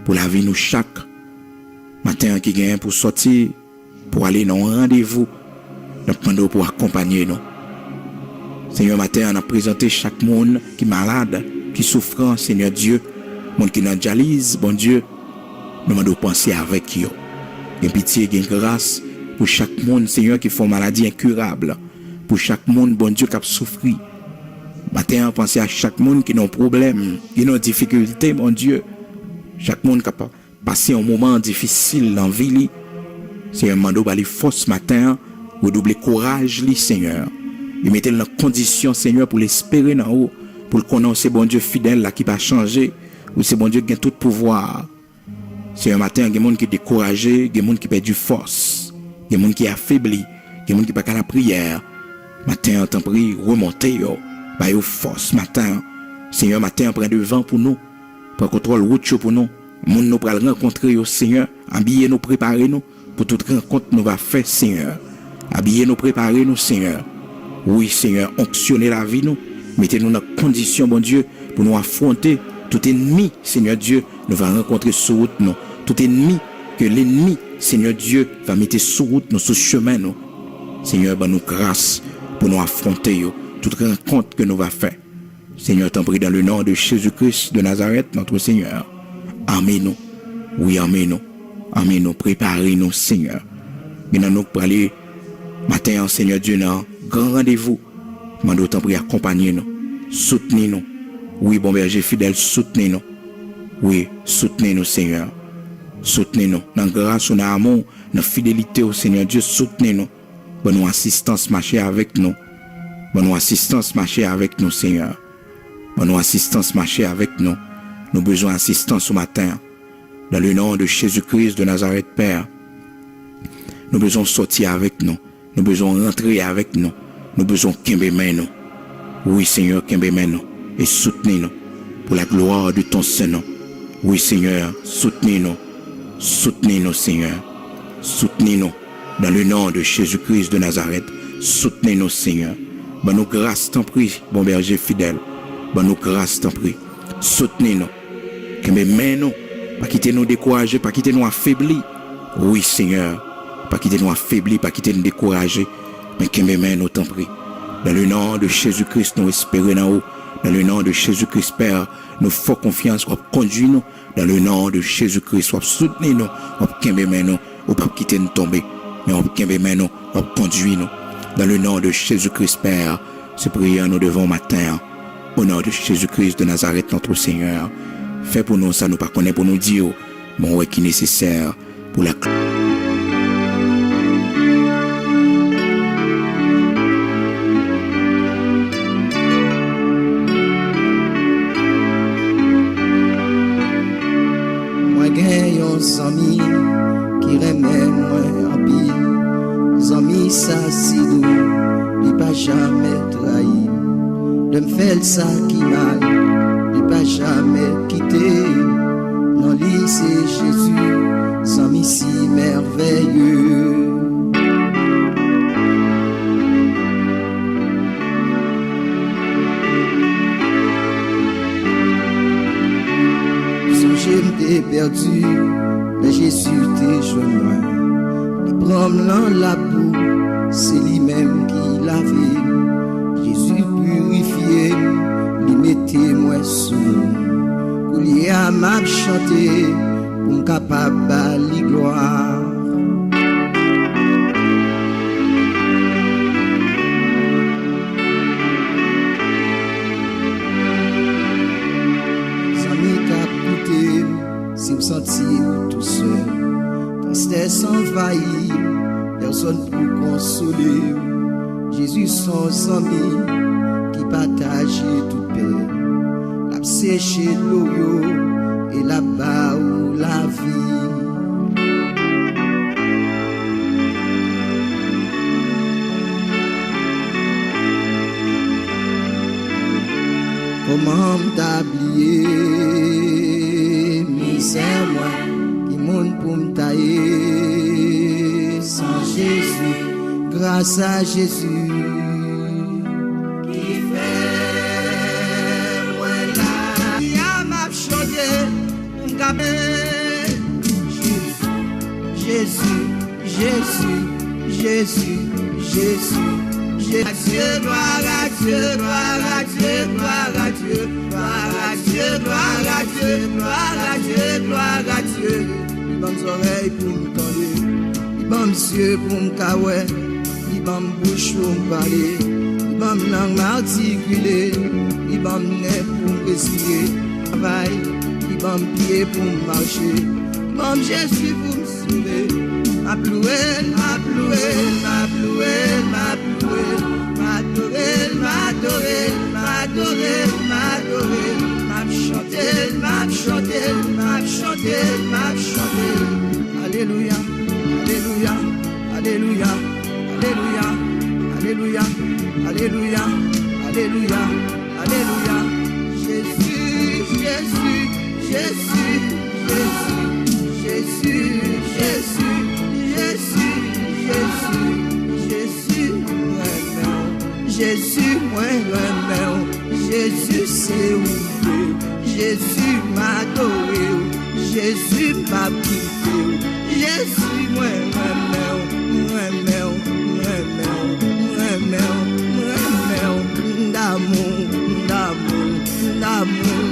S1: pour la vie nous chaque matin qui gagne pour sortir, pour aller dans un rendez-vous, nous prendre pour accompagner nous. Seigneur, matin, on a présenté chaque monde qui est malade, qui souffrant, Seigneur Dieu, monde qui est dans dialyse, bon Dieu, nous devons penser avec eux. Gain pitié, gain grâce pour chaque monde, Seigneur, qui font maladie incurable. Pour chaque monde, bon Dieu, qui a souffert. Matin, pensez à chaque monde qui a un problème, qui a une difficulté, mon Dieu. Chaque monde qui n'a passé un moment difficile dans la vie, Seigneur, mando ba li force matin, redoubler courage, Seigneur. Il mettait dans condition, Seigneur, pour l'espérer dans haut, pour le connaître, c'est bon Dieu fidèle là qui va changer, ou c'est bon Dieu qui a tout pouvoir. C'est un matin, il y a des gens qui sont découragés, il y a des gens qui perdent du force, il y a des gens qui sont affaiblis, il y a des gens qui ne peuvent pas la prière. Matin, on t'en prie, remontez, bah, yo force, matin. Seigneur, matin, prend devant pour nous, prend contrôle route pour nous. Moun nous pral rencontrer, Seigneur, habiller nous, préparer nous, pour toute rencontre nous va faire, Seigneur. Habiller nous, préparer nous, Seigneur. Oui, Seigneur, onctionner la vie nous, mettez-nous dans condition, bon Dieu, pour nous affronter tout ennemi, Seigneur Dieu, nous va rencontrer sur route nous. Tout ennemi, que l'ennemi, Seigneur Dieu, va mettre sur route nous, sur chemin nous. Seigneur, ben nous grâce pour nous affronter, toute rencontre que nous va faire. Seigneur, t'en prie dans le nom de Jésus-Christ de Nazareth, notre Seigneur. Amen nous. Oui, amen nous. Amen nous. Préparez-nous, Seigneur. Maintenant, nous pour aller matin, Seigneur Dieu, dans grand rendez-vous. Mando t'en prie, accompagnez-nous. Soutenez-nous. Oui, bon berger fidèle, soutenez-nous. Oui, soutenez-nous, Seigneur. Soutenez-nous. Dans grâce, dans amour, dans fidélité au Seigneur Dieu, soutenez-nous. Bonne assistance, marchez avec nous. Bonne assistance, marchez avec nous, Seigneur. Bonne assistance, marchez avec nous. Nous besoin d'assistance ce matin. Dans le nom de Jésus-Christ de Nazareth, Père. Nous besoin sortir avec nous. Nous besoin rentrer avec nous. Nous besoin qu'aimer nous. Oui, Seigneur, qu'aimer nous. Et soutenez-nous. Pour la gloire de ton Saint-Nom. Oui, Seigneur, soutenez-nous. Soutenez-nous, Seigneur. Soutenez-nous. Dans le nom de Jésus-Christ de Nazareth. Soutenez-nous, Seigneur. Ben nous grâce, t'en prie, bon berger fidèle. Ben nous grâce, t'en prie. Soutenez-nous. Qu'aimer nous. Pas quitter nous décourager, pas quitter nous affaiblis. Oui, Seigneur. Pas quitter nous affaiblis, pas quitter nous décourager. Mais qu'aimer nous, t'en prie. Dans le nom de Jésus-Christ, nous espérons en haut. Dans le nom de Jésus-Christ, Père, nous faisons confiance, nous conduisons nous. Dans le nom de Jésus-Christ, nous soutenons nous, nous qu'aimer nous, ou pas quitter nous tomber. Mais nous qu'aimer nous, nous conduisons nous. Dans le nom de Jésus-Christ, Père, c'est prière nous devant matin. Au nom de Jésus-Christ de Nazareth, notre Seigneur. Fais pour nous ça, nous pas connaître pour nous dire, mon ouais qui est nécessaire pour la
S2: Moi gagne un ami qui remet moi en pile. Ami ça si doux, il pas jamais trahi. De me faire ça qui mal, il pas jamais quitté. Non lui c'est Jésus, ami si merveilleux. Songez m'était perdu, mais Jésus t'est joint. Il prend dans la boue, c'est lui-même qui l'avait. Jésus purifié, lui mettez moi sous. Pour lui à m'a chanter, pour me capable de gloire. Si vous sentez tout seul, tristesse envahit, personne pour consoler. Jésus son ami qui partage toute paix, l'a séché l'eau et là-bas où la vie. Comment m'oublier? C'est moi qui monte pour me tailler sans Jésus, grâce à Jésus qui fait moi là. Il a m'a chanté pour me caber Jésus, Jésus, Jésus, Jésus. Dieu, gloire à Dieu, gloire à Dieu, gloire à Dieu, gloire à Dieu, gloire à Dieu, gloire à Dieu, gloire à Dieu. Il m'a mes oreilles pour me tendre, il m'a mes yeux pour me caouer, il m'a mes bouche pour me parler, il m'a mes langues articulées, il m'a mes nez pour me respirer, il m'a mes pieds pour me marcher, il Bon Jésus pour me sauver. M'a ploué, m'a ploué, m'a ploué, m'a ploué, m'a adoré, m'a adoré, m'a adoré, m'a adoré, m'a chanté, m'a chanté, m'a chanté, m'a chanté. Alléluia, alléluia, alléluia, alléluia, alléluia, alléluia, alléluia, alléluia. Jésus, Jésus, Jésus, Jésus, Jésus, Jésus, Jésus, Jésus, Jésus, moi remets, Jésus c'est où, Jésus m'a adoré, Jésus m'a quitté, Jésus moi remets, d'amour, d'amour, d'amour,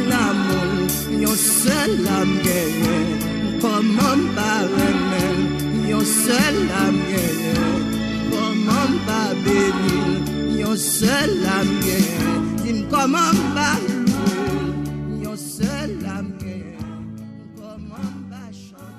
S2: d'amour, yon seul âme gagne, comment pas remettre, yon seul âme gagne, comment pas bénir, yon seul âme gagne, dis-moi comment pas louer, yon seul âme gagne, comment pas chanter.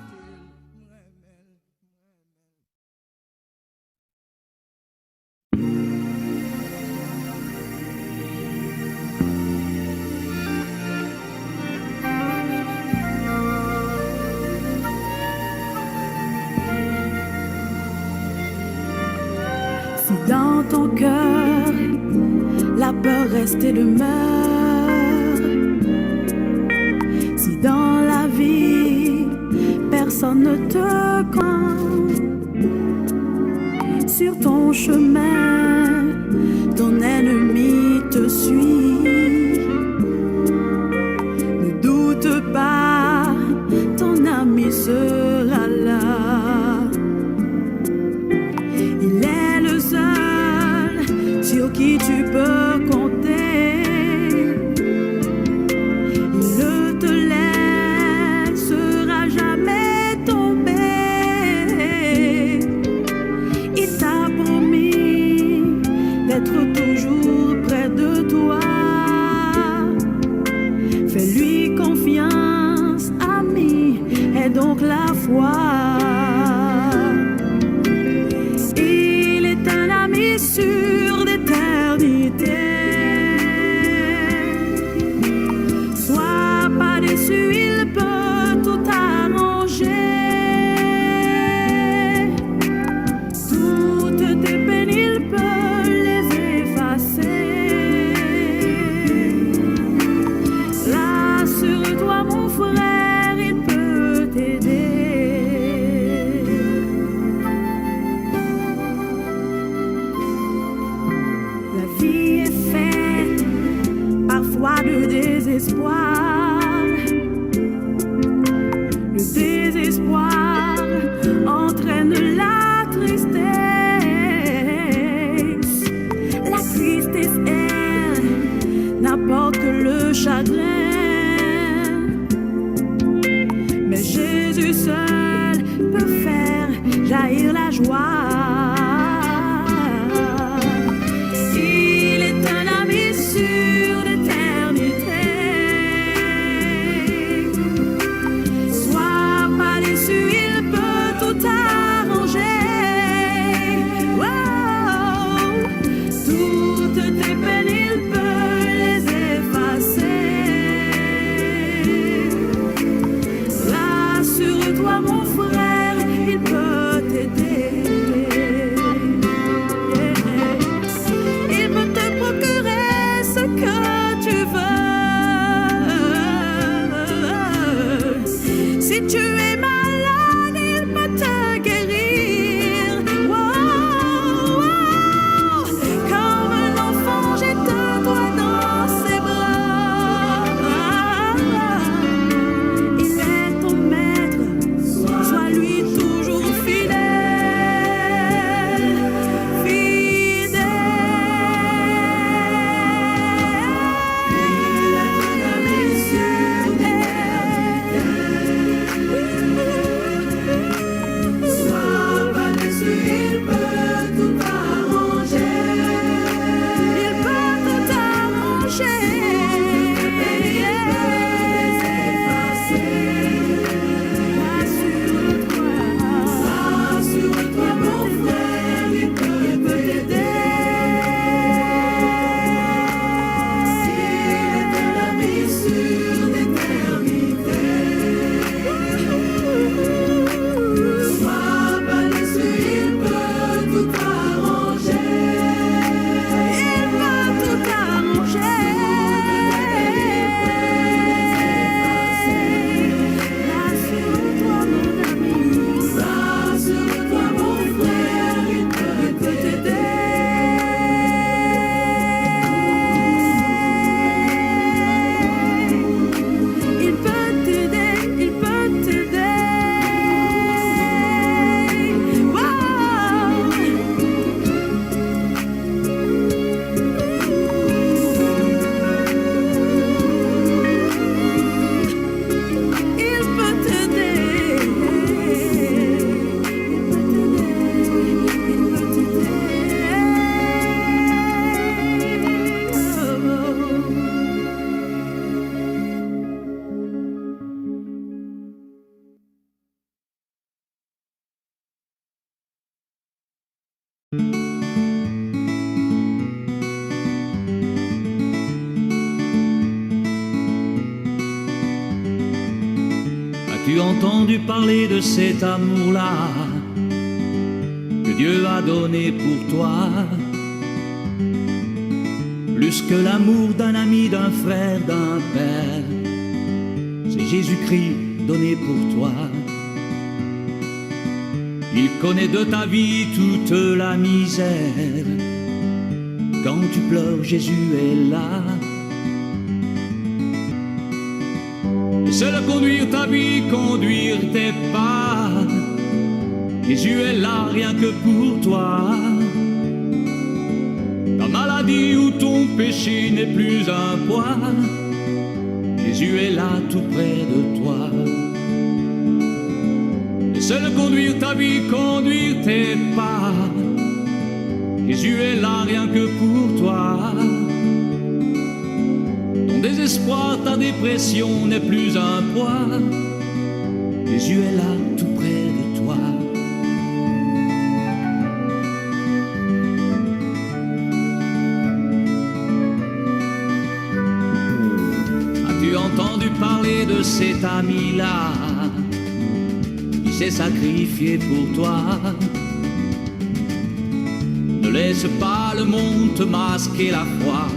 S3: Dans ton cœur, la peur reste et demeure. Si dans la vie, personne ne te craint, sur ton chemin, ton ennemi te suit. Ne doute pas, ton ami sera là. Sur qui tu peux compter, il ne te laissera jamais tomber. Il t'a promis d'être toujours près de toi. Fais-lui confiance, ami, et donc la foi. Il est un ami sûr d'éternité. Sois pas déçu, il peut tout arranger. Toutes tes peines, il peut les effacer. Rassure-toi, mon frère, il peut t'aider. De désespoir, le désespoir entraîne la tristesse. La tristesse, elle, n'apporte que le chagrin. Mais Jésus seul peut faire jaillir la joie. Il est un ami sûr d'éternité. Sois pas déçu, il peut tout arranger. Wow. Toutes tes peines, il peut les effacer. Rassure-toi, mon frère, il peut t'aider. Il peut te procurer ce que tu veux. Si tu es malade, il peut te guérir. Wow, wow. Comme un enfant, jette-toi dans ses bras. Il est ton maître, sois lui toujours fidèle. Fidèle. Il est ton ami sûr d'éternité. Sois pas déçu, il peut tout arranger. Il peut tout arranger. Il peut les effacer.
S4: As-tu entendu parler de cet amour-là que Dieu a donné pour toi? Plus que l'amour d'un ami, d'un frère, d'un père, c'est Jésus-Christ donné pour toi. Il connaît de ta vie toute la misère. Quand tu pleures, Jésus est là. Il sait conduire ta vie, conduire tes pas. Jésus est là rien que pour toi. Ta maladie ou ton péché n'est plus un poids. Jésus est là tout près de toi. Seul conduire ta vie, conduire tes pas. Jésus est là rien que pour toi. Ton désespoir, ta dépression n'est plus un poids. Jésus est là tout près de toi. As-tu entendu parler de cet ami-là? S'est sacrifié pour toi. Ne laisse pas le monde te masquer la foi.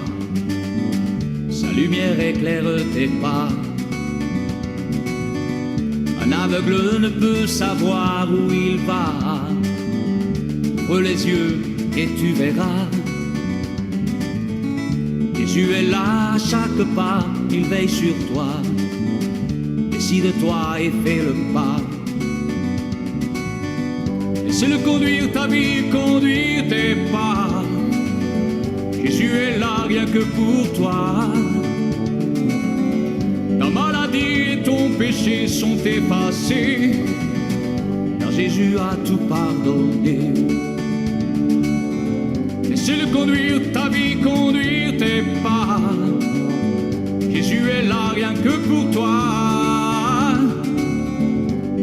S4: Sa lumière éclaire tes pas. Un aveugle ne peut savoir où il va. Ouvre les yeux et tu verras. Jésus est là à chaque pas. Il veille sur toi. Décide-toi et fais le pas. C'est le conduire ta vie, conduire tes pas. Jésus est là rien que pour toi. Ta maladie et ton péché sont effacés, car Jésus a tout pardonné. C'est le conduire ta vie, conduire tes pas. Jésus est là rien que pour toi.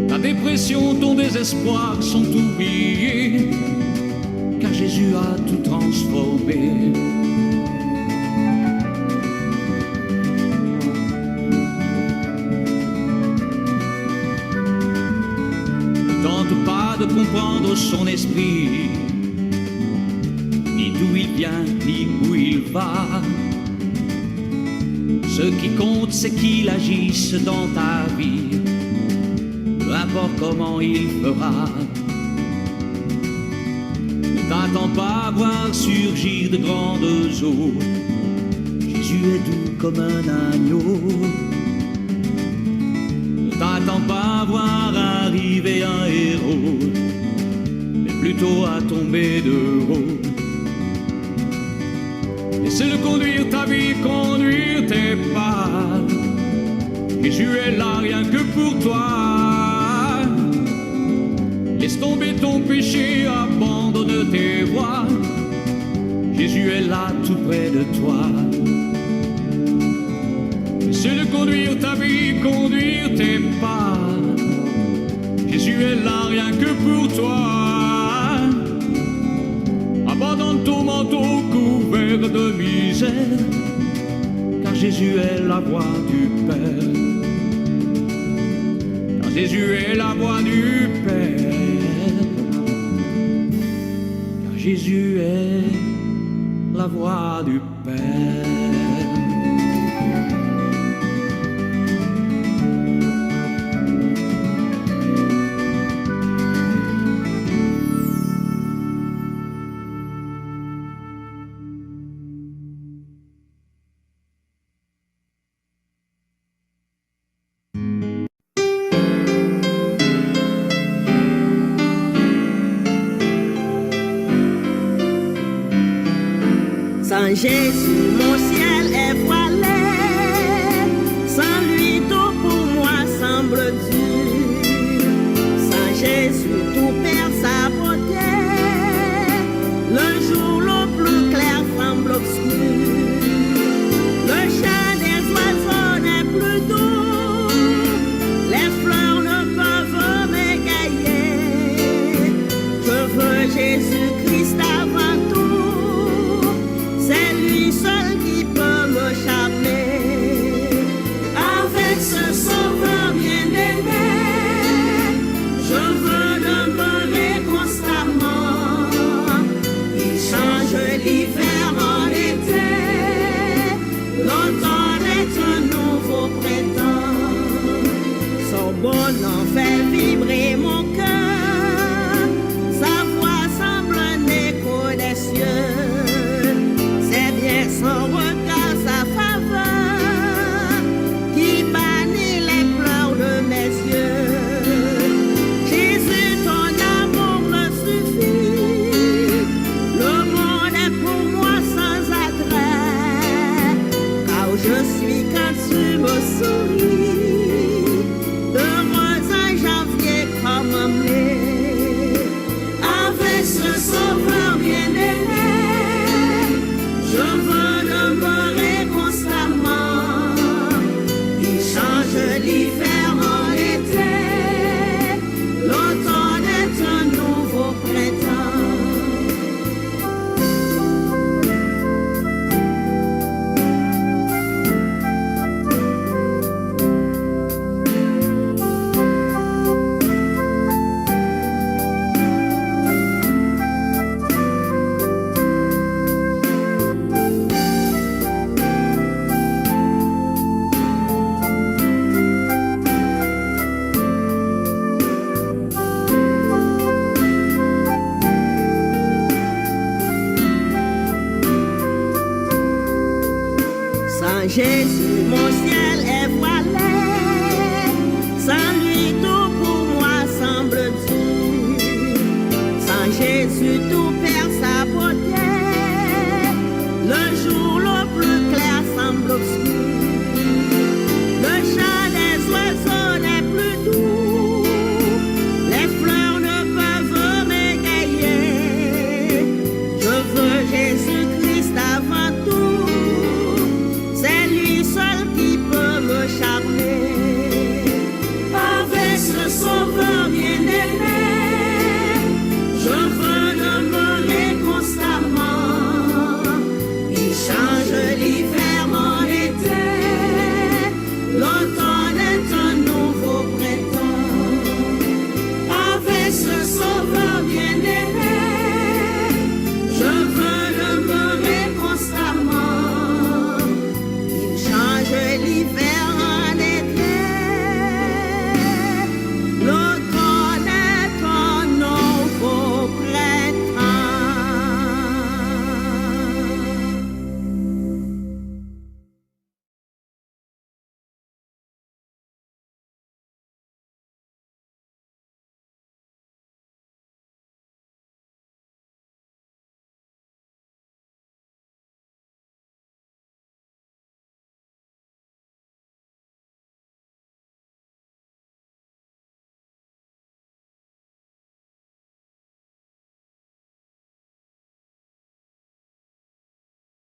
S4: Ta dépression, ton désespoir sont oubliés, car Jésus a tout transformé. Ne tente pas de comprendre son esprit, ni d'où il vient, ni où il va. Ce qui compte, c'est qu'il agisse dans ta vie. Peu importe comment il fera. Ne t'attends pas à voir surgir de grandes eaux. Jésus est doux comme un agneau. Ne t'attends pas à voir arriver un héros, mais plutôt à tomber de haut. Laisse-le conduire ta vie, conduire tes pas. Jésus est là rien que pour toi. Laisse tomber ton péché, abandonne tes voies. Jésus est là tout près de toi. Laisse-le conduire ta vie, conduire tes pas. Jésus est là rien que pour toi. Abandonne ton manteau couvert de misère, car Jésus est la voix du Père. Car Jésus est la voix du Père. Car Jésus est la voix du Père.
S5: Sans Jésus, mon ciel est voilé. Sans lui, tout pour moi semble dur. Sans Jésus, tout perd sa beauté. Le jour le plus clair semble obscur. Le chant des oiseaux n'est plus doux. Les fleurs ne peuvent m'égayer. Je veux Jésus-Christ avant tout. C'est lui seul qui peut je suis quand tu me souris. Heureuse en janvier comme en mai, avec ce sauveur bien-aimé, je veux demeurer constamment. Il change l'hiver en été, l'automne est un nouveau printemps. Sans Jésus, mon ciel est voilé. Sans lui, tout pour moi semble dur. Sans Jésus, tout perd sa beauté. Le jour le plus clair semble obscur. Le chant des oiseaux n'est plus doux. Les fleurs ne peuvent m'égayer. Je veux Jésus-Christ avant tout. C'est lui seul qui peut me charmer. Avec ce sauveur bien-aimé, je veux demeurer constamment. Il change l'hiver en été, l'automne est un nouveau printemps. Avec ce sauveur bien-aimé, je veux demeurer constamment. Change l'hiver